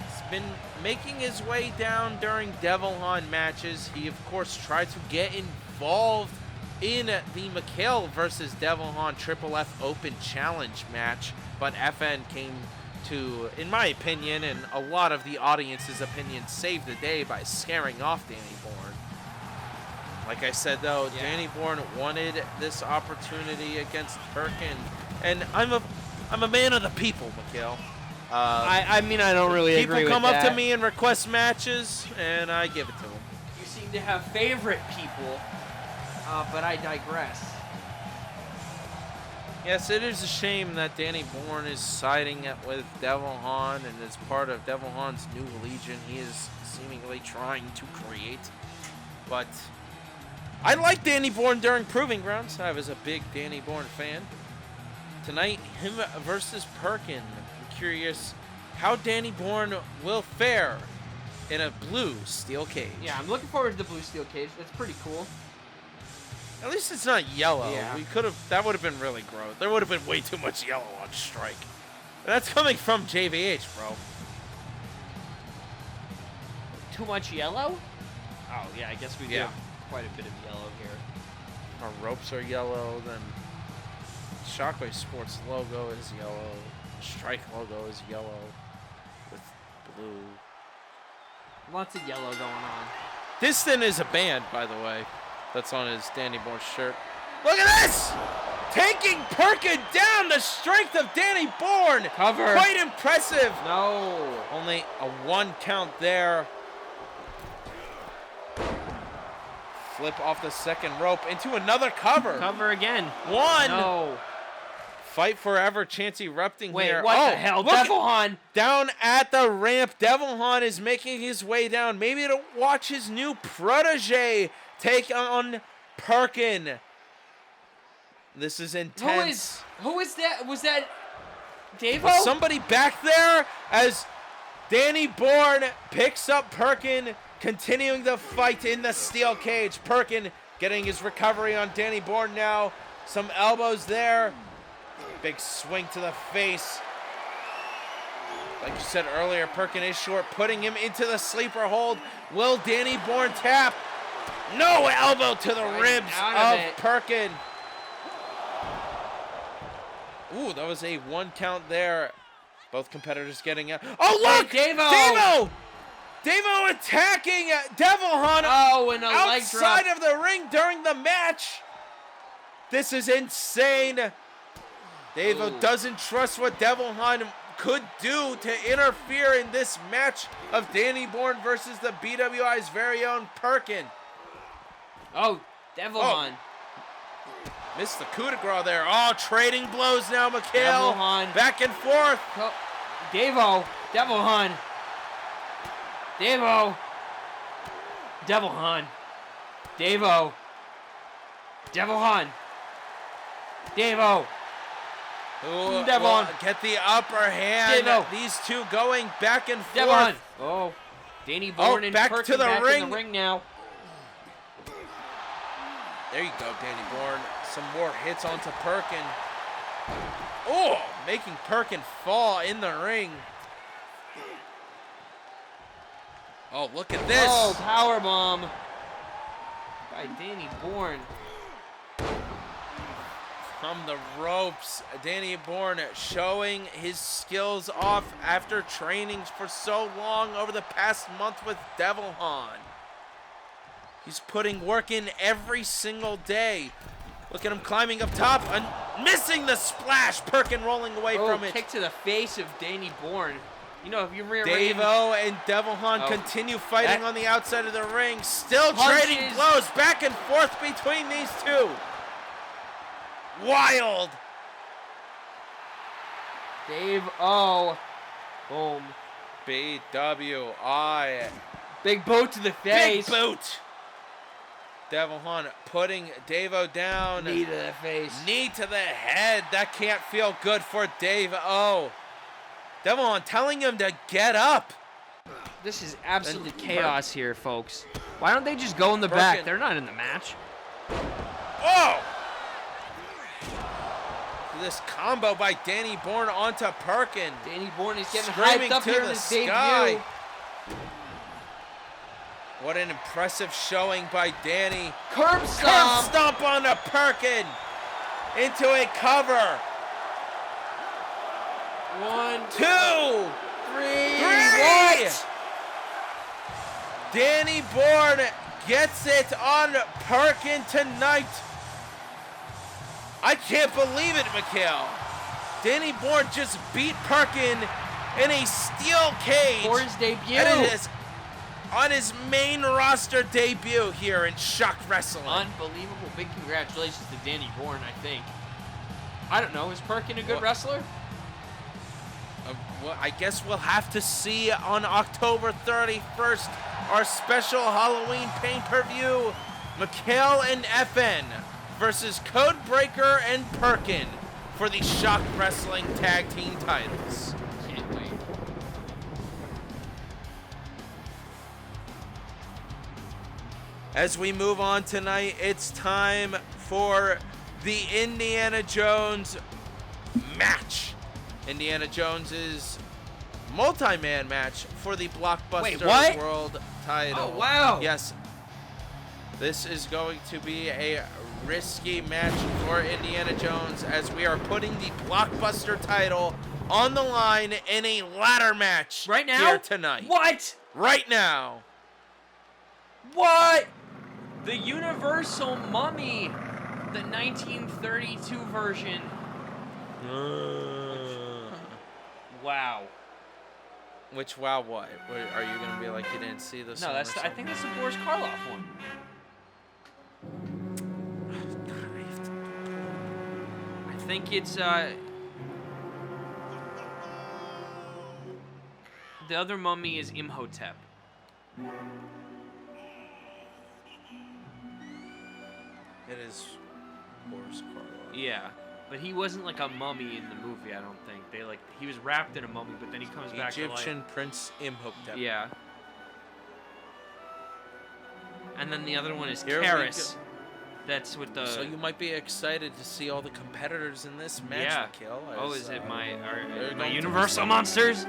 has been making his way down during Devilhon matches. He, of course, tried to get involved in the McHale versus Devilhon Triple F Open Challenge match, but FN came to, in my opinion, and a lot of the audience's opinion, save the day by scaring off Danny Bourne. Like I said, though, Danny Bourne wanted this opportunity against Perkin, and I'm a man of the people, Mikhail. I mean, I don't really agree with that. People come up to me and request matches, and I give it to them. You seem to have favorite people, but I digress. Yes, it is a shame that Danny Bourne is siding with Devilhon and is part of Devilhon's new legion he is seemingly trying to create. But I like Danny Bourne during Proving Grounds. I was a big Danny Bourne fan. Tonight, him versus Perkin. I'm curious how Danny Bourne will fare in a blue steel cage. Yeah, I'm looking forward to the blue steel cage. That's pretty cool. At least it's not yellow. Yeah. That would have been really gross. There would have been way too much yellow on Strike. And that's coming from JVH, bro. Too much yellow? Oh, yeah, I guess we do Yeah. have quite a bit of yellow here. Our ropes are yellow, then Shockwave Sports logo is yellow. Strike logo is yellow with blue. Lots of yellow going on. Distant is a band, by the way. That's on his Danny Bourne shirt. Look at this! Taking Perkin down, the strength of Danny Bourne. Cover. Quite impressive. No. Only a 1 count there. Flip off the second rope into another cover. Cover again. One. No. Fight forever chance erupting Wait, here. what Oh, the hell? look Devil Han. down at the ramp. Devil Han is making his way down. Maybe to watch his new protege take on Perkin. This is intense. Who is that? Was that Davo? Was somebody back there as Danny Bourne picks up Perkin, continuing the fight in the steel cage. Perkin getting his recovery on Danny Bourne now. Some elbows there. Big swing to the face. Like you said earlier, Perkin is short, putting him into the sleeper hold. Will Danny Bourne tap? No, elbow to the ribs of Perkin. Ooh, that was a 1 count there. Both competitors getting out. Oh, look! Davo! Davo attacking Devil Han and a leg outside drop. of the ring during the match. This is insane. Davo doesn't trust what Devil Han could do to interfere in this match of Danny Bourne versus the BWI's very own Perkin. Oh, Devil Han. Missed the coup de grace there. Oh, trading blows now, Devil Mikhail. Han. Back and forth. Davo. Devil Han. Davo. Devil Han. Davo. Devil Han. Davo. Ooh, Devil Han. get the upper hand. Davo. These two going back and forth. Devil Han. Oh. Danny Bourne and back Perkin to the back ring. in the ring now. There you go, Danny Bourne. Some more hits onto Perkin. Oh, making Perkin fall in the ring. Oh, look at this. Oh, powerbomb by Danny Bourne. From the ropes, Danny Bourne showing his skills off after training for so long over the past month with Devil Han. He's putting work in every single day. Look at him climbing up top and missing the splash. Perkin rolling away from it. Kick to the face of Danny Bourne. You know, if you Davo and Devil Han continue fighting on the outside of the ring. Still trading blows back and forth between these two. Wild. Boom. BWI. Big boot to the face. Big boot. Devil Han putting Davo down. Knee to the face. Knee to the head. That can't feel good for Davo. Devil Han telling him to get up. This is absolute chaos here, folks. Why don't they just go in the back? They're not in the match. Oh! This combo by Danny Bourne onto Perkin. Danny Bourne is getting Screaming hyped up to here in the his sky. debut. What an impressive showing by Danny. Curb stomp. Curb stomp onto Perkin. Into a cover. 1, 2, 3. 3. What? Danny Bourne gets it on Perkin tonight. I can't believe it, Mikhail. Danny Bourne just beat Perkin in a steel cage. For his debut. And it is on his main roster debut here in ShockWrestling. Unbelievable. Big congratulations to Danny Bourne, I think. I don't know. Is Perkin a good wrestler? Well, I guess we'll have to see on October 31st, our special Halloween pay-per-view, Mikhail and FN versus Codebreaker and Perkin for the ShockWrestling Tag Team titles. Can't wait. As we move on tonight, it's time for the Indiana Jones match. Indiana Jones's multi-man match for the Blockbuster World title. Oh, wow. Yes. This is going to be a risky match for Indiana Jones as we are putting the Blockbuster title on the line in a ladder match Right now? here tonight. What? Right now. What? The Universal Mummy. The 1932 version. Wow. Which wow what? Are you gonna be like you didn't see this? No, one that's or I think that's the Boris Karloff one. think it's the other mummy is Imhotep. It is Boris Karloff. Yeah, but he wasn't like a mummy in the movie. I don't think he was wrapped in a mummy, but then he comes back to life. Egyptian Prince Imhotep. Yeah. And then the other one is Here we Karis. That's with the. So you might be excited to see all the competitors in this match, Yeah. Mikhail. Oh, is it my going to Universal monsters?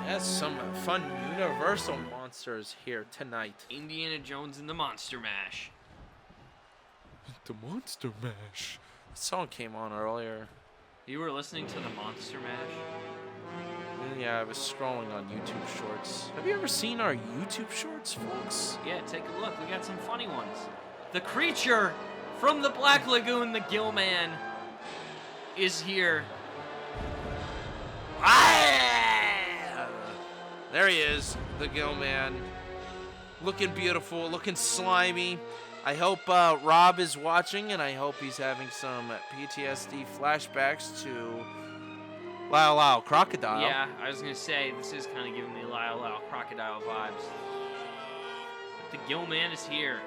Yes, some fun Universal monsters here tonight. Indiana Jones and the Monster Mash. The Monster Mash. The song came on earlier. You were listening to the Monster Mash? Yeah, I was scrolling on YouTube Shorts. Have you ever seen our YouTube Shorts, folks? Yeah, take a look. We got some funny ones. The creature from the Black Lagoon, the Gill Man, is here. There he is, the Gill Man. Looking beautiful, looking slimy. I hope Rob is watching, and I hope he's having some PTSD flashbacks to Lyle Lyle Crocodile. Yeah, I was going to say, this is kind of giving me Lyle Lyle Crocodile vibes. But the Gill Man is here.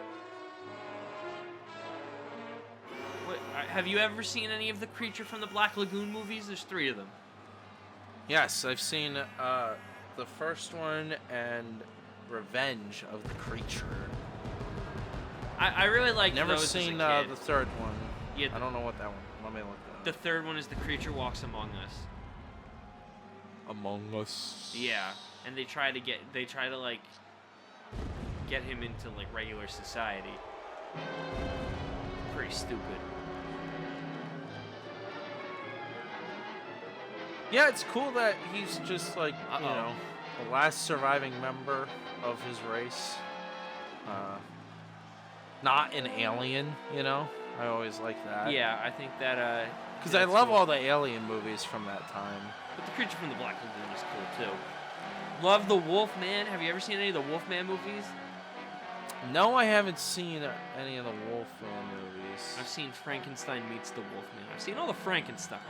What, have you ever seen any of the Creature from the Black Lagoon movies? There's 3 of them. Yes, I've seen the first one and Revenge of the Creature. I really like Never those seen as a kid. the third one. Yeah, I don't know what that one. Let me look that the third one is The Creature Walks Among Us. Among Us. Yeah, and they try to like get him into like regular society. Pretty stupid. Yeah, it's cool that he's just like, you know, the last surviving member of his race. Not an alien, you know? I always like that. Yeah, I think that Because I love all the alien movies from that time. But The Creature from the Black Lagoon is cool too. Love the Wolfman. Have you ever seen any of the Wolfman movies? No, I haven't seen any of the Wolfman movies. I've seen Frankenstein Meets the Wolfman. I've seen all the Frankensteins.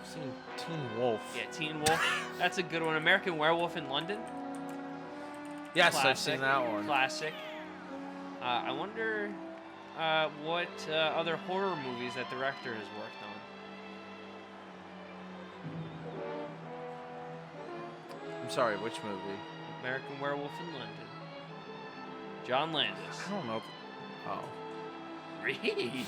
I've seen Teen Wolf. Yeah, Teen Wolf. That's a good one. American Werewolf in London. Yes, Classic. I've seen that one. Classic. I wonder what other horror movies that director has worked on. I'm sorry, which movie? American Werewolf in London. John Landis. I don't know. Oh. Really?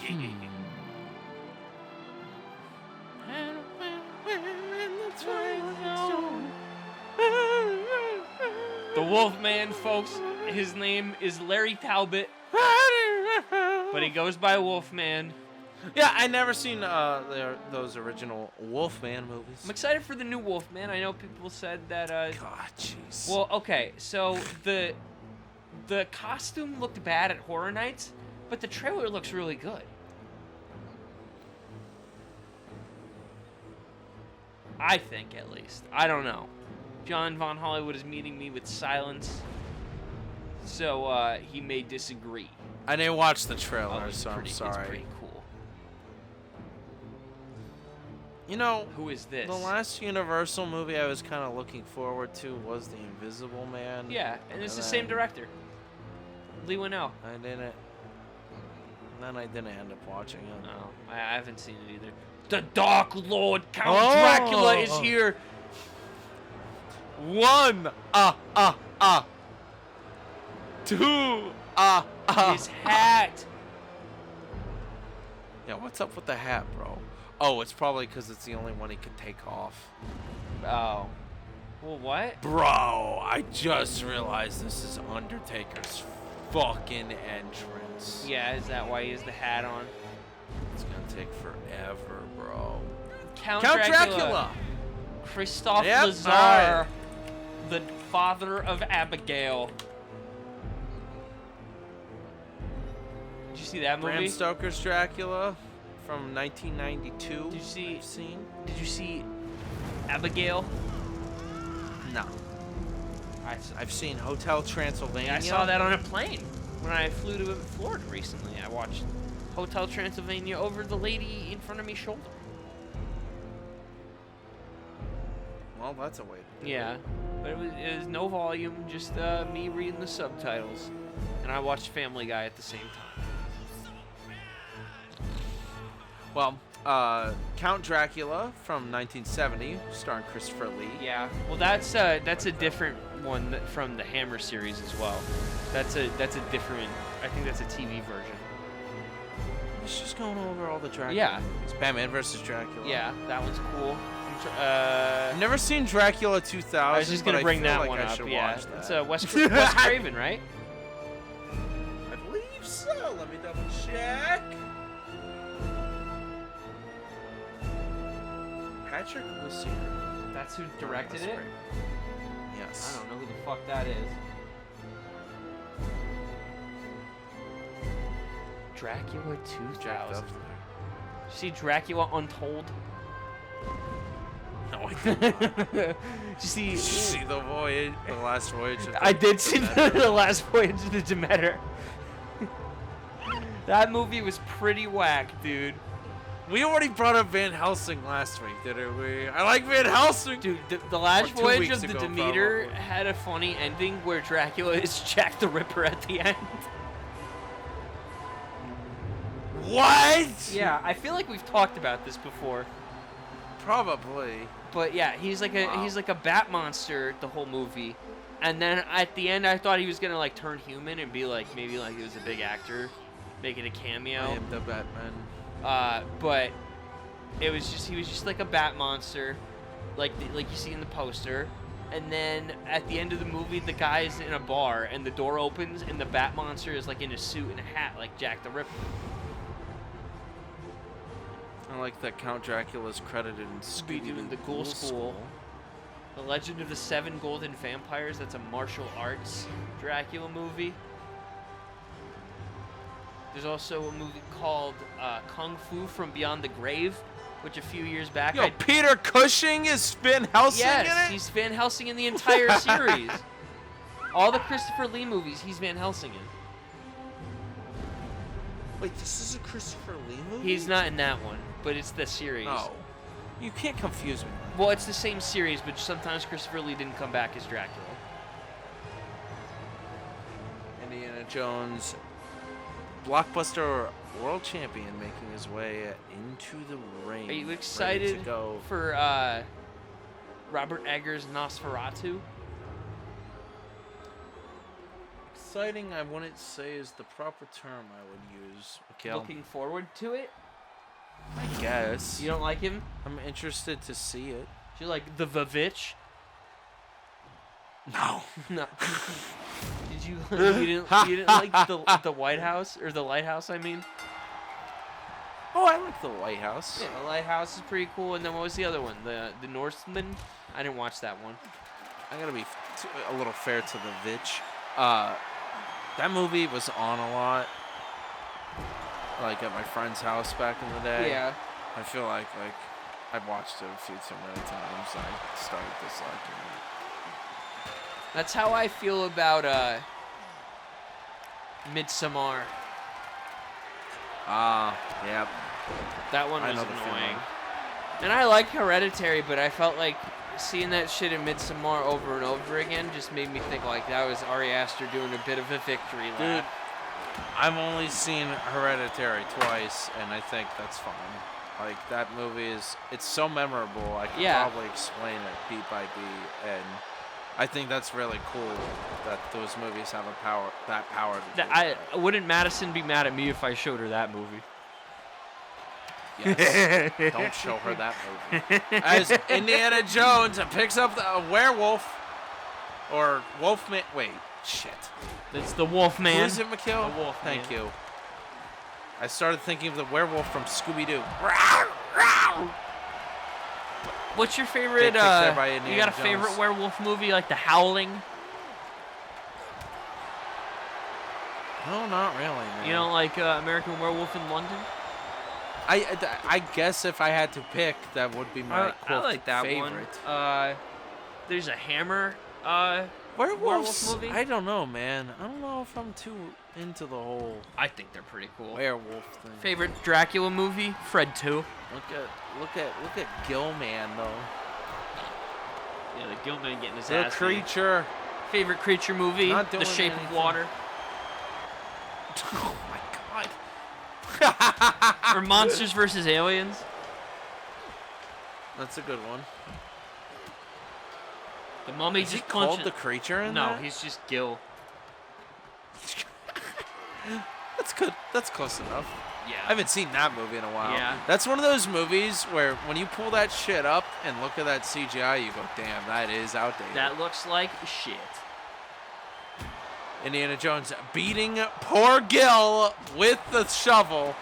The Wolfman, folks, his name is Larry Talbot, but he goes by Wolfman. Yeah, I never seen those original Wolfman movies. I'm excited for the new Wolfman. I know people said that. God, jeez. Well, okay, so the costume looked bad at Horror Nights, but the trailer looks really good. I think, at least. I don't know. John Von Hollywood is meeting me with silence, so he may disagree. I didn't watch the trailer, It's so I'm It's sorry. pretty cool. You know, Who is this? the last Universal movie I was kind of looking forward to was The Invisible Man. Yeah, and it's the then same director. Lee Winnell. I didn't. And then I didn't end up watching it. No, I haven't seen it either. The Dark Lord Count Dracula is here. 1, 2, His hat. Yeah, what's up with the hat, bro? Oh, it's probably because it's the only one he could take off. Oh. Well, what? Bro, I just realized this is Undertaker's fucking entrance. Yeah, is that why he has the hat on? It's gonna take forever, bro. Count Dracula! Dracula. Christophe Yep, Lazar, alright. the father of Abigail. Did you see that movie? Bram Stoker's Dracula from 1992. Did you see? I've seen? Did you see Abigail? No. I've seen Hotel Transylvania. I saw that on a plane when I flew to Florida recently. I watched Hotel Transylvania over the lady in front of me's shoulder. Well, that's a way. Yeah, but it was no volume, just me reading the subtitles, and I watched Family Guy at the same time. Well, Count Dracula from 1970, starring Christopher Lee. Yeah, well that's a different one from the Hammer series as well. That's a different. I think that's a TV version. He's just going over all the Dracula. Yeah. It's Batman versus Dracula. Yeah, that one's cool. I've never seen Dracula 2000. I was just gonna bring that like one I up. should Yeah, watch that. it's Wes Craven, right? I believe so. Let me double check. Patrick Lucier. That's who directed it. I Yes. don't know who the fuck that is. Dracula 2000. See Dracula Untold? No, I did not. Did you see? Did you see the voyage, the last voyage? Of I did see the last voyage of the Demeter. That movie was pretty whack, dude. We already brought up Van Helsing last week, didn't we? I like Van Helsing. Dude, the last Or 2 voyage weeks of the ago, Demeter probably. had a funny ending where Dracula is Jack the Ripper at the end. What? Yeah, I feel like we've talked about this before. Probably. But yeah, he's like a bat monster the whole movie, and then at the end I thought he was gonna like turn human and be like maybe like he was a big actor, making a cameo. I am the Batman. But he was just like a bat monster, like you see in the poster. And then at the end of the movie, the guy's in a bar and the door opens and the bat monster is like in a suit and a hat like Jack the Ripper. I like that Count Dracula's credited in Scooby-Doo the Ghoul School. The Legend of the Seven Golden Vampires, that's a martial arts Dracula movie. There's also a movie called Kung Fu from Beyond the Grave, which a few years back Yo, Peter Cushing is Van Helsing in Yes, it? he's Van Helsing in the entire series. All the Christopher Lee movies, he's Van Helsing in. Wait, this is a Christopher Lee movie? He's not in that one, but it's the series. No. You can't confuse me. Well, it's the same series, but sometimes Christopher Lee didn't come back as Dracula. Indiana Jones, blockbuster world champion, making his way into the ring. Are you ready excited to go. for Robert Eggers' Nosferatu? Exciting, I wouldn't say is the proper term I would use. Mikhail. Looking forward to it? I guess. You don't like him? I'm interested to see it. Do you like the Vavitch? No. No. Did you? You didn't like the White House or the Lighthouse? I mean. Oh, I like the White House. Yeah, the Lighthouse is pretty cool. And then what was the other one? The Northman? I didn't watch that one. I gotta be a little fair to the Vitch. That movie was on a lot. Like at my friend's house back in the day. Yeah. I feel like I watched it a few too many times. I started disliking it. That's how I feel about Midsommar. Yep. That one I was know the annoying. feeling. And I like Hereditary, but I felt like seeing that shit in Midsommar over and over again just made me think like that was Ari Aster doing a bit of a victory lap. I've only seen Hereditary twice, and I think that's fine. Like, that movie it's so memorable, I could probably explain it beat by beat, and I think that's really cool that those movies have that power to do that. Wouldn't Madison be mad at me if I showed her that movie? Yes. Don't show her that movie. As Indiana Jones picks up a werewolf, or Wolfman, wait, shit. It's the Wolfman. Who is it, Mikhail? The Wolfman. Thank you. I started thinking of the werewolf from Scooby-Doo. What's your favorite? Big pick there by You Indiana got a Jones. favorite werewolf movie like The Howling? No, not really, man. You don't like American Werewolf in London? I guess if I had to pick, that would be my I like that favorite. one. There's a Hammer Werewolves, werewolf movie. I don't know, man. I don't know if I'm too into the whole I think they're pretty cool. werewolf thing. Favorite Dracula movie? Fred 2. Look at Gilman though. Yeah, the Gilman getting his The ass beat. creature. Favorite creature movie? Not The doing Shape anything. of Water. Oh my god. Or Monsters vs. Aliens. That's a good one. The Mummy Is he just called punching. the creature in No, that? he's just Gil. That's good. That's close enough. Yeah. I haven't seen that movie in a while. Yeah. That's one of those movies where when you pull that shit up and look at that CGI, you go, damn, that is outdated. That looks like shit. Indiana Jones beating poor Gil with the shovel.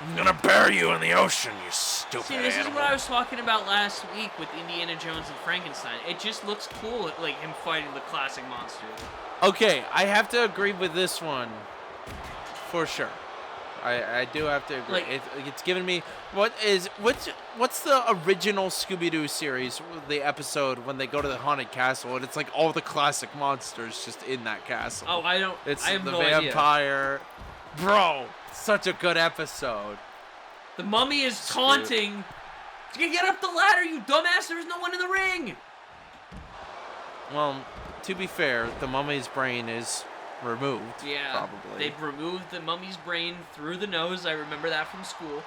I'm gonna bury you in the ocean, you stupid See, this animal. is what I was talking about last week with Indiana Jones and Frankenstein. It just looks cool, like him fighting the classic monsters. Okay, I have to agree with this one for sure. I do have to agree. Like- It's given me what's the original Scooby-Doo series, the episode when they go to the haunted castle and it's like all the classic monsters just in that castle. Oh, I don't. It's I have the no idea. vampire. Bro, such a good episode. The Mummy is taunting. Get up the ladder, you dumbass! There's no one in the ring. Well, to be fair, the mummy's brain is removed. Yeah, probably. they've removed the mummy's brain through the nose. I remember that from school.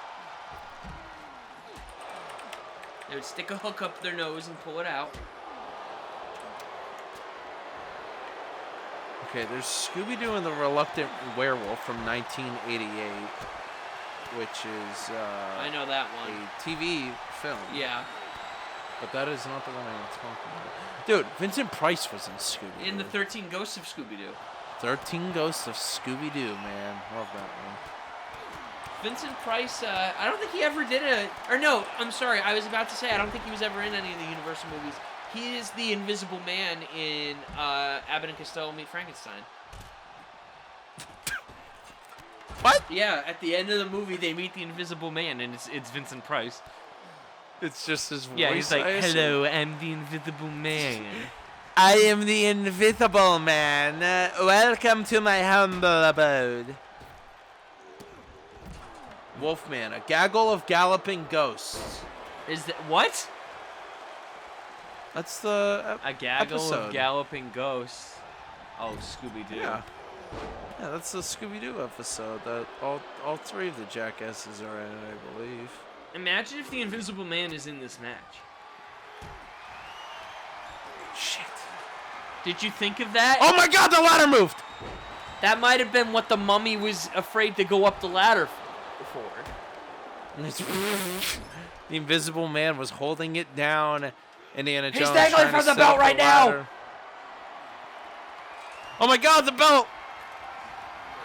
They would stick a hook up their nose and pull it out. Okay, there's Scooby-Doo and the Reluctant Werewolf from 1988, which is I know that a one. TV film. Yeah, But that is not the one I'm talking about. Dude, Vincent Price was in Scooby-Doo. in the 13 Ghosts of Scooby-Doo. 13 Ghosts of Scooby-Doo, man. Love that one. Vincent Price, I don't think he ever did or no, I'm sorry, I was about to say, I don't think he was ever in any of the Universal movies. He is the Invisible Man in Abbott and Costello Meet Frankenstein. What? Yeah, at the end of the movie, they meet the Invisible Man, and it's Vincent Price. It's just his voice. Yeah, he's like, I assume. hello, I'm the Invisible Man. I am the Invisible Man. Welcome to my humble abode. Wolfman, a gaggle of galloping ghosts. Is that, what? That's the A gaggle episode. of galloping ghosts. Oh, Scooby-Doo. Yeah. Yeah, that's the Scooby-Doo episode that all three of the jackasses are in, I believe. Imagine if the Invisible Man is in this match. Shit. Did you think of that? Oh my god, the ladder moved! That might have been what the mummy was afraid to go up the ladder for. The Invisible Man was holding it down. Indiana He's Jones dangling trying to from the set belt up right now! ladder. Oh my god, the belt!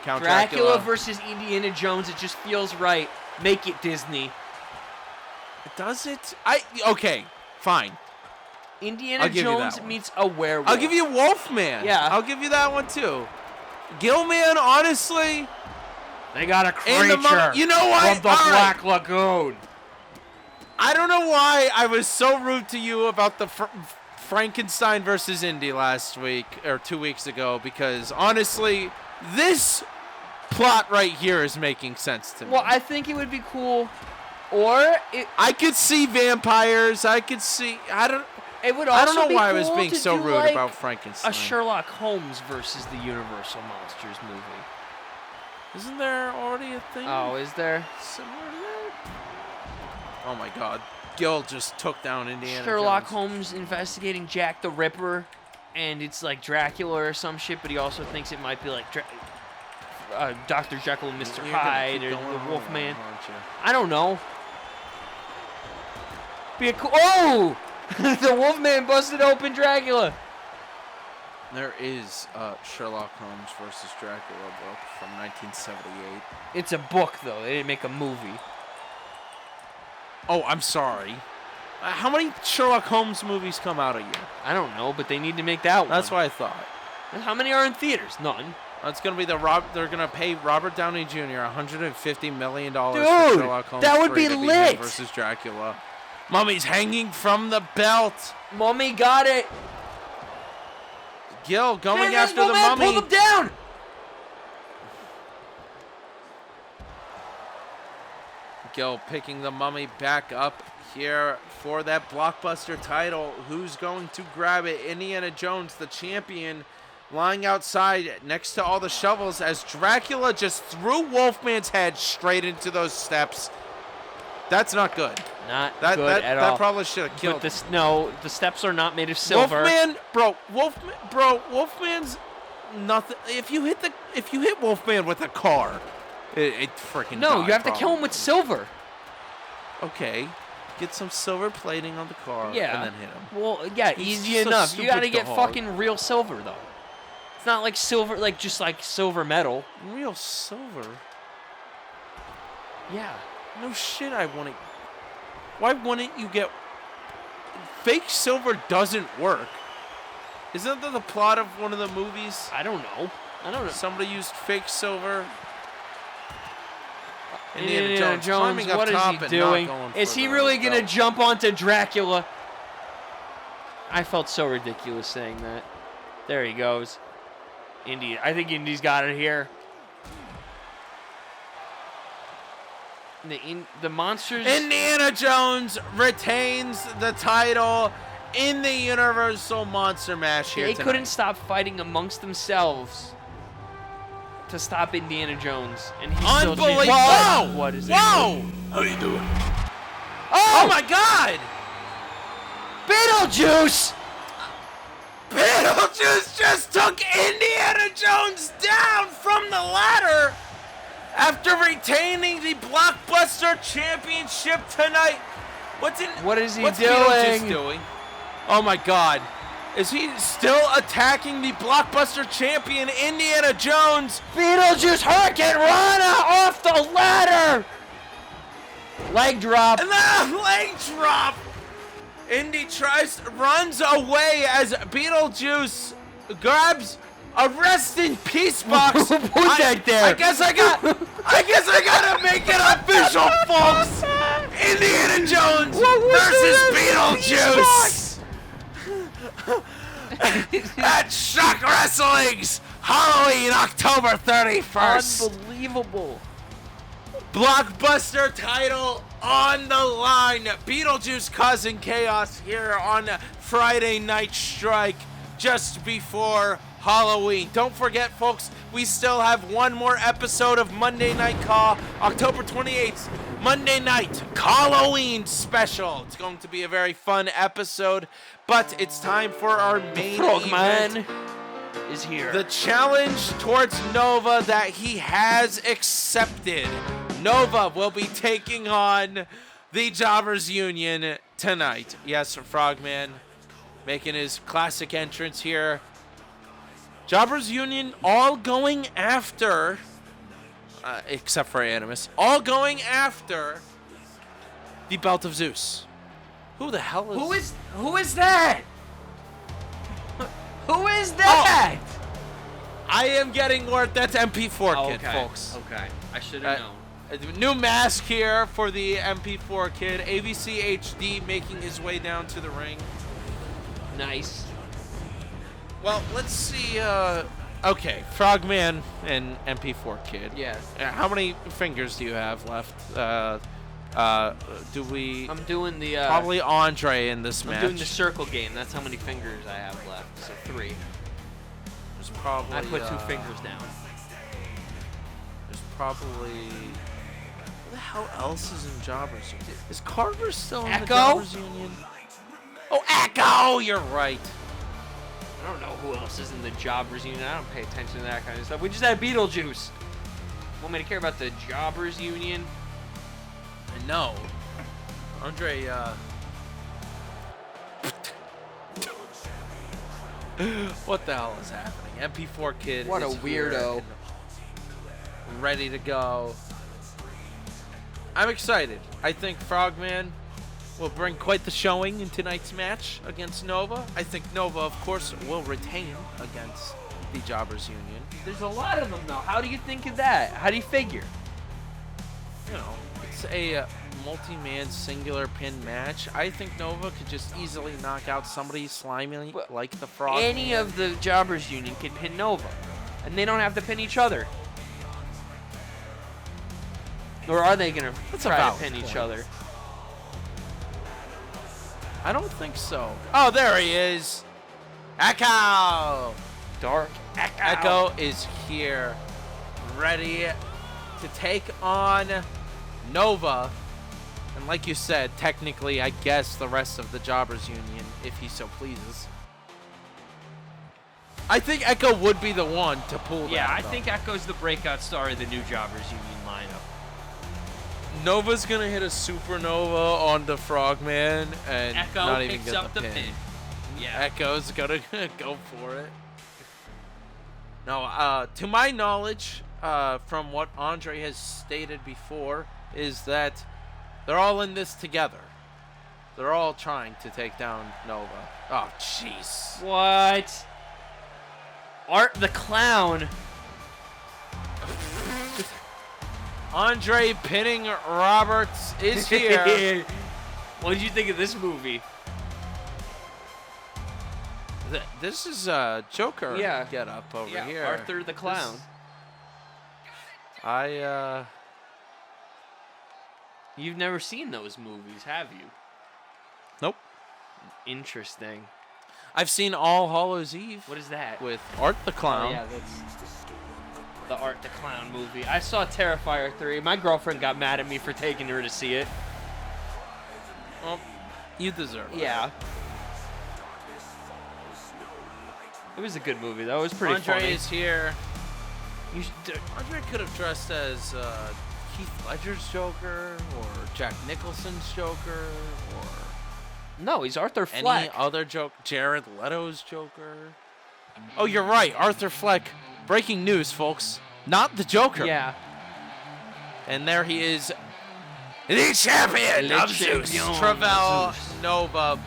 Count Dracula versus Indiana Jones, it just feels right. Make it Disney. Does it? Okay, fine. Indiana I'll give you that Jones one. meets a werewolf. I'll give you Wolfman. Yeah. I'll give you that one too. Gilman, honestly. They got a And the creature you know what? from the All right. Black Lagoon. I don't know why I was so rude to you about the Frankenstein versus Indy last week or 2 weeks ago, because honestly, this plot right here is making sense to me. Well, I think it would be cool, or I could see vampires. I could see. it would I also don't know be why I was cool being to so do, rude like, about Frankenstein. a Sherlock Holmes versus the Universal Monsters movie. Isn't there already a thing Oh, is there? similar to that? Oh my God. Gil just took down Indiana Sherlock Jones. Holmes investigating Jack the Ripper, and it's like Dracula or some shit, but he also thinks it might be like Dr. Jekyll and Mr. You're gonna Hyde keep or going the on, Wolfman. aren't you? I don't know. Be a cool. Oh! The Wolfman busted open Dracula. There is a Sherlock Holmes versus Dracula book from 1978. It's a book, though. They didn't make a movie. Oh, I'm sorry. How many Sherlock Holmes movies come out a year? I don't know, but they need to make that one. That's what I thought. How many are in theaters? None. That's gonna be they're gonna pay Robert Downey Jr. $150 million for Dude, Sherlock Holmes that would 3 be to lit. him versus Dracula. Mummy's hanging from the belt. Mummy got it. Gil going Man, after the Invisible Man mummy. pulled him down. Gil picking the Mummy back up here for that blockbuster title. Who's going to grab it? Indiana Jones, the champion, lying outside next to all the shovels as Dracula just threw Wolfman's head straight into those steps. That's not good. Not good at all. That probably should have killed him. No, the steps are not made of silver. Wolfman's nothing. If you hit Wolfman with a car, it freaking No, you have to kill him with silver. Okay, get some silver plating on the car, Yeah. and then hit him. Well, yeah, He's easy so enough. You got to stupid get to hog. fucking real silver though. It's not like silver, just like silver metal. Real silver? Yeah. No shit, I want it. Why wouldn't you get... Fake silver doesn't work. Isn't that the plot of one of the movies? I don't know. Somebody used fake silver. Indiana Jones, climbing up what is top he and doing? not going Is for he the really going to belt. jump onto Dracula? I felt so ridiculous saying that. There he goes. I think Indy's got it here. The monsters... Indiana Jones retains the title in the Universal Monster Mash here They tonight. couldn't stop fighting amongst themselves to stop Indiana Jones. And he's still... Unbelievable. Whoa! What is it? Whoa! How you doing? Oh my God! Beetlejuice! Beetlejuice just took Indiana Jones down from the ladder after retaining the Blockbuster Championship tonight. What's Beetlejuice doing? Oh my God. Is he still attacking the Blockbuster champion, Indiana Jones? Beetlejuice Hurricane Rana off the ladder! Leg drop. And then a leg drop. Indy runs away as Beetlejuice grabs a rest in peace box. Who put that there? I guess I gotta make it official, folks. Indiana Jones versus Beetlejuice at Shock Wrestling's Halloween, October 31st. Unbelievable. Blockbuster title on the line. Beetlejuice causing chaos here on Friday Night Strike just before Halloween. Don't forget, folks, we still have one more episode of Monday Night Call, October 28th, Monday night Halloween special. It's going to be a very fun episode, but it's time for our main Frogman event. is here. The challenge towards Nova that he has accepted. Nova will be taking on the Jobbers Union tonight. Yes, Frogman making his classic entrance here. Jobbers Union all going after, except for Animus, all going after the Belt of Zeus. Who the hell is... Who is that? Who is that? I am getting word that's MP4 Kid, okay. folks. Okay, I should have known. A new mask here for the MP4 Kid. AVC HD making his way down to the ring. Nice. Well, let's see. Okay, Frogman and MP4 Kid. Yes. How many fingers do you have left? Do we... I'm doing the... probably Andre in this match. I'm doing the circle game. That's how many fingers I have left. So 3. There's probably... I put 2 fingers down. There's probably... Who the hell else is in Jobbers Union? Is Carver still in the Echo? Jobbers Union? Oh, Echo! You're right. I don't know who else is in the Jobbers Union. I don't pay attention to that kind of stuff. We just had Beetlejuice. Want me to care about the Jobbers Union? I know. Andre, what the hell is happening? MP4 Kid What is a here weirdo. and ready to go. I'm excited. I think Frogman will bring quite the showing in tonight's match against Nova. I think Nova, of course, will retain against the Jobbers Union. There's a lot of them, though. How do you think of that? How do you figure? You know, it's a multi-man singular pin match. I think Nova could just easily knock out somebody slimy like the Frog. Any of the Jobbers Union can pin Nova. And they don't have to pin each other. Or are they going to That's a try to valid pin each point. other? I don't think so. Oh, there he is. Echo. Dark Echo. Echo is here, ready to take on Nova. And like you said, technically, I guess the rest of the Jobbers Union, if he so pleases. I think Echo would be the one to pull that. Yeah, I though. think Echo's the breakout star of the new Jobbers Union lineup. Nova's going to hit a supernova on the Frogman and Echo not even picks get up the the pin. pin. Yeah. Echo's going to go for it. No, to my knowledge, from what Andre has stated before, is that they're all in this together. They're all trying to take down Nova. Oh, jeez. What? Art the Clown. Andre pinning Roberts is here. What did you think of this movie? This is Joker get up over here. Arthur the Clown. You've never seen those movies, have you? Nope. Interesting. I've seen All Hallows Eve. What is that? With Art the Clown. Oh, yeah, that's the Art the Clown movie. I saw Terrifier 3. My girlfriend got mad at me for taking her to see it. Well, you deserve it. Yeah. It was a good movie, though. It was pretty Andre funny. is here. You should, Andre could have dressed as Heath Ledger's Joker or Jack Nicholson's Joker or no, he's Arthur Fleck. any other Joker. Jared Leto's Joker. Oh, you're right. Arthur Fleck. Breaking news, folks. Not the Joker. Yeah. And there he is. The champion Le of Zeus. champion Travell Zeus. Nova.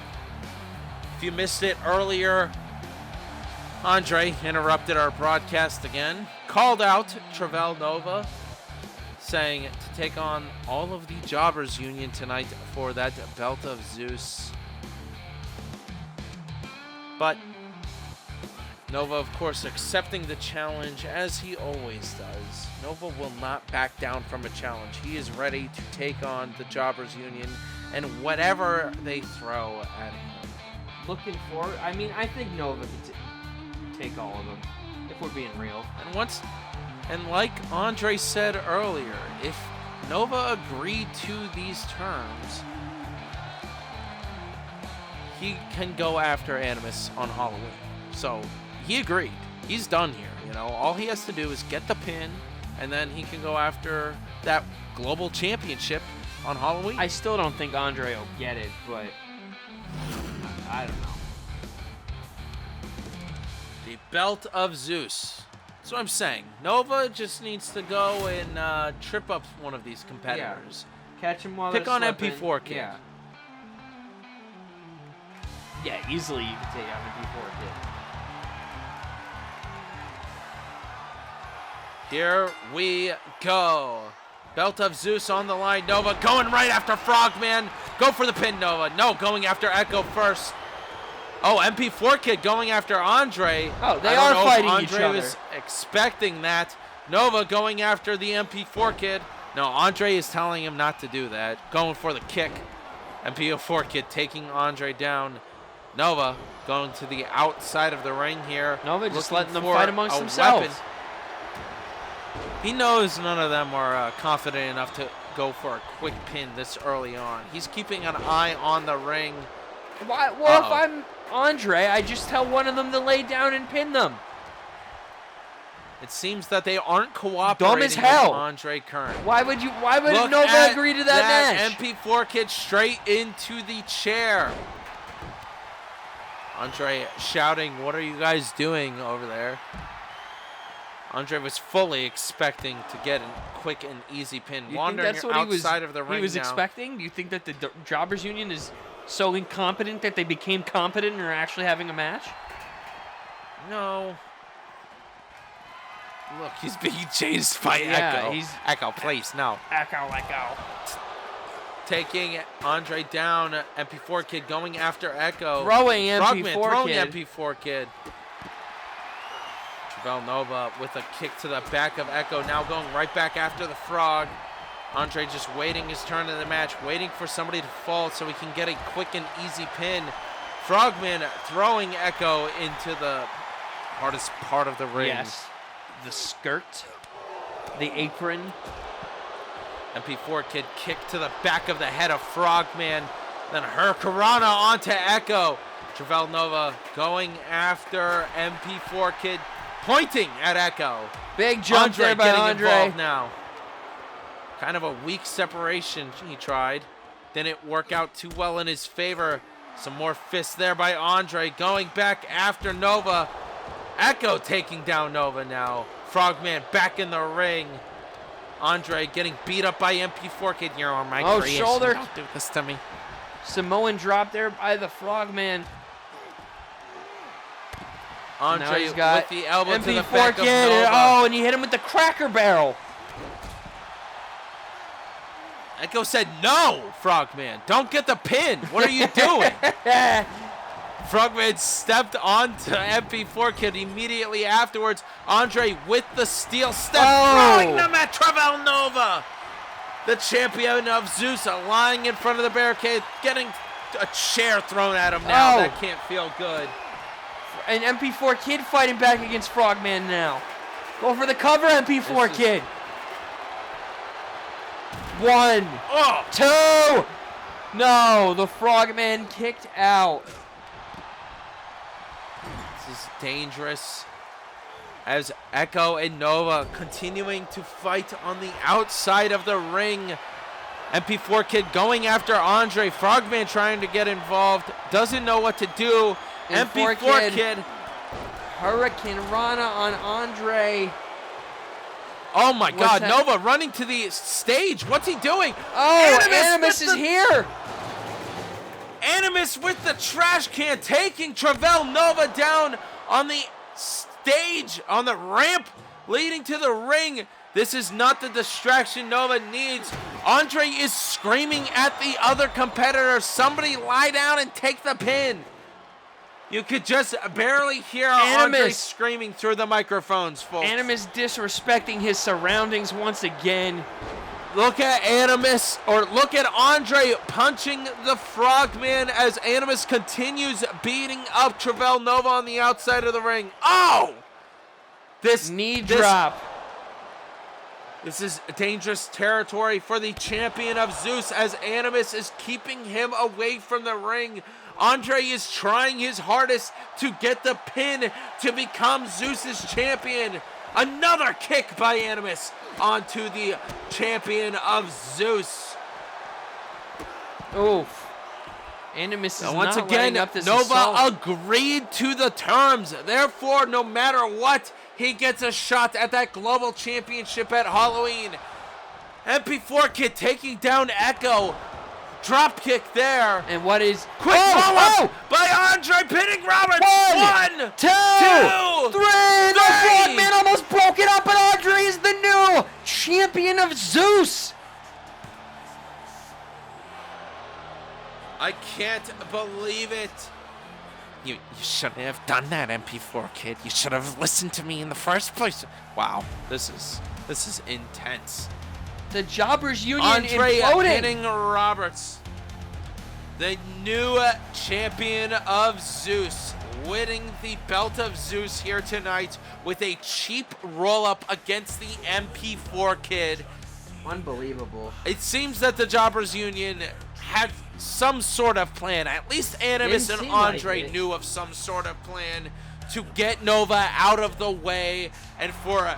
If you missed it earlier, Andre interrupted our broadcast again. Called out Travell Nova, saying to take on all of the Jobbers Union tonight for that belt of Zeus. But Nova, of course, accepting the challenge as he always does. Nova will not back down from a challenge. He is ready to take on the Jobbers Union and whatever they throw at him. Looking forward. I mean, I think Nova could take all of them, if we're being real. And like Andre said earlier, if Nova agreed to these terms, he can go after Animus on Halloween. So he agreed. He's done here. You know, all he has to do is get the pin, and then he can go after that global championship on Halloween. I still don't think Andre will get it, but I don't know. The belt of Zeus. That's what I'm saying. Nova just needs to go and trip up one of these competitors. Catch him while Pick they're on slipping. MP4 Kid. Yeah. Yeah, easily you can take out MP4 Kid. Here we go. Belt of Zeus on the line. Nova going right after Frogman. Go for the pin, Nova. No, going after Echo first. Oh, MP4 Kid going after Andre. Oh, they I don't are know if fighting Andre each other. was expecting that. Nova going after the MP4 Kid. No, Andre is telling him not to do that. Going for the kick. MP4 Kid taking Andre down. Nova going to the outside of the ring here. Nova just looking letting them for fight amongst a themselves. weapon. He knows none of them are confident enough to go for a quick pin this early on. He's keeping an eye on the ring. Why? Well, if I'm Andre, I just tell one of them to lay down and pin them. It seems that they aren't cooperating Dumb as hell. with Andre Kern. Why would Look Nova at agree to that match? MP4 Kid straight into the chair. Andre shouting, "What are you guys doing over there?" Andre was fully expecting to get a quick and easy pin. You think Wandering that's what he was, outside of the ring he was now. expecting? Do you think that the Jobbers Union is so incompetent that they became competent and are actually having a match? No. Look, he's being chased by Yeah, Echo. Echo, please, no. Echo. Taking Andre down. MP4 Kid going after Echo. Throwing Frogman MP4 throwing Kid. MP4 Kid. Travell Nova with a kick to the back of Echo. Now going right back after the Frog. Andre just waiting his turn in the match, waiting for somebody to fall so he can get a quick and easy pin. Frogman throwing Echo into the hardest part of the ring. Yes. The skirt, the apron. MP4 Kid kick to the back of the head of Frogman. Then Hurricanrana onto Echo. Travell Nova going after MP4 Kid, pointing at Echo. Big jump there by Andre. Involved now. Kind of a weak separation he tried. Didn't work out too well in his favor. Some more fists there by Andre. Going back after Nova. Echo taking down Nova now. Frogman back in the ring. Andre getting beat up by MP4 Kid. You're on my creation. Shoulder. Don't do this to me. Samoan drop there by the Frogman. Andre he's got with the elbow to the MP4 back of Kid. Nova. Oh, and he hit him with the Cracker Barrel. Echo said, no, Frogman. Don't get the pin. What are you doing? Frogman stepped onto MP4 Kid immediately afterwards. Andre with the steel step, throwing them at Travell Nova. The champion of Zeus lying in front of the barricade, getting a chair thrown at him now. That can't feel good. And MP4 Kid fighting back against Frogman now. Go for the cover, MP4 Kid. 1, 2. No, the Frogman kicked out. This is dangerous. As Echo and Nova continuing to fight on the outside of the ring. MP4 Kid going after Andre. Frogman trying to get involved. Doesn't know what to do. MP4 Kid. Hurricanrana on Andre. Oh my God, Nova running to the stage. What's he doing? Oh, Animus is here. Animus with the trash can, taking Travell Nova down on the stage, on the ramp leading to the ring. This is not the distraction Nova needs. Andre is screaming at the other competitor. Somebody lie down and take the pin. You could just barely hear Andre screaming through the microphones, folks. Animus disrespecting his surroundings once again. Look at Animus, or look at Andre punching the Frogman as Animus continues beating up Travell Nova on the outside of the ring. Oh! This knee drop. This is dangerous territory for the champion of Zeus as Animus is keeping him away from the ring. Andre is trying his hardest to get the pin to become Zeus's champion. Another kick by Animus onto the champion of Zeus. Oof. Animus is once not again, up this Nova assault. agreed to the terms. Therefore, no matter what, he gets a shot at that global championship at Halloween. MP4 Kid taking down Echo. Drop kick there. And what is... Quick follow-up by Andre pinning Roberts. 1, 2, 3. The Frogman almost broke it up, and Andre is the new champion of Zeus. I can't believe it. You shouldn't have done that, MP4 Kid. You should have listened to me in the first place. Wow, this is intense. The Jobbers Union Andre imploding. pinning Roberts. The new champion of Zeus, winning the belt of Zeus here tonight with a cheap roll-up against the MP4 Kid. Unbelievable. It seems that the Jobbers Union had some sort of plan. At least Animus and Andre knew of some sort of plan to get Nova out of the way and for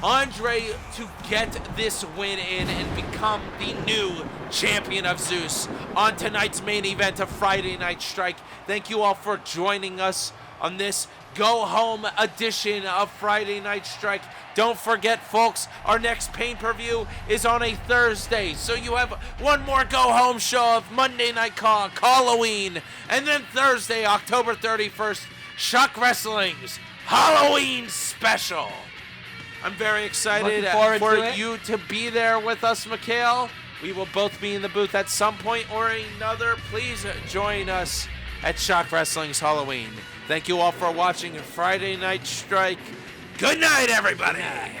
Andre to get this win in and become the new champion of Zeus on tonight's main event of Friday Night Strike. Thank you all for joining us on this go-home edition of Friday Night Strike. Don't forget, folks, our next pay-per-view is on a Thursday, so you have one more go-home show of Monday Night Halloween, and then Thursday, October 31st, ShockWrestling's Halloween special. I'm very excited for you to be there with us, Mikhail. We will both be in the booth at some point or another. Please join us at Shock Wrestling's Halloween. Thank you all for watching Friday Night Strike. Good night, everybody. Good night.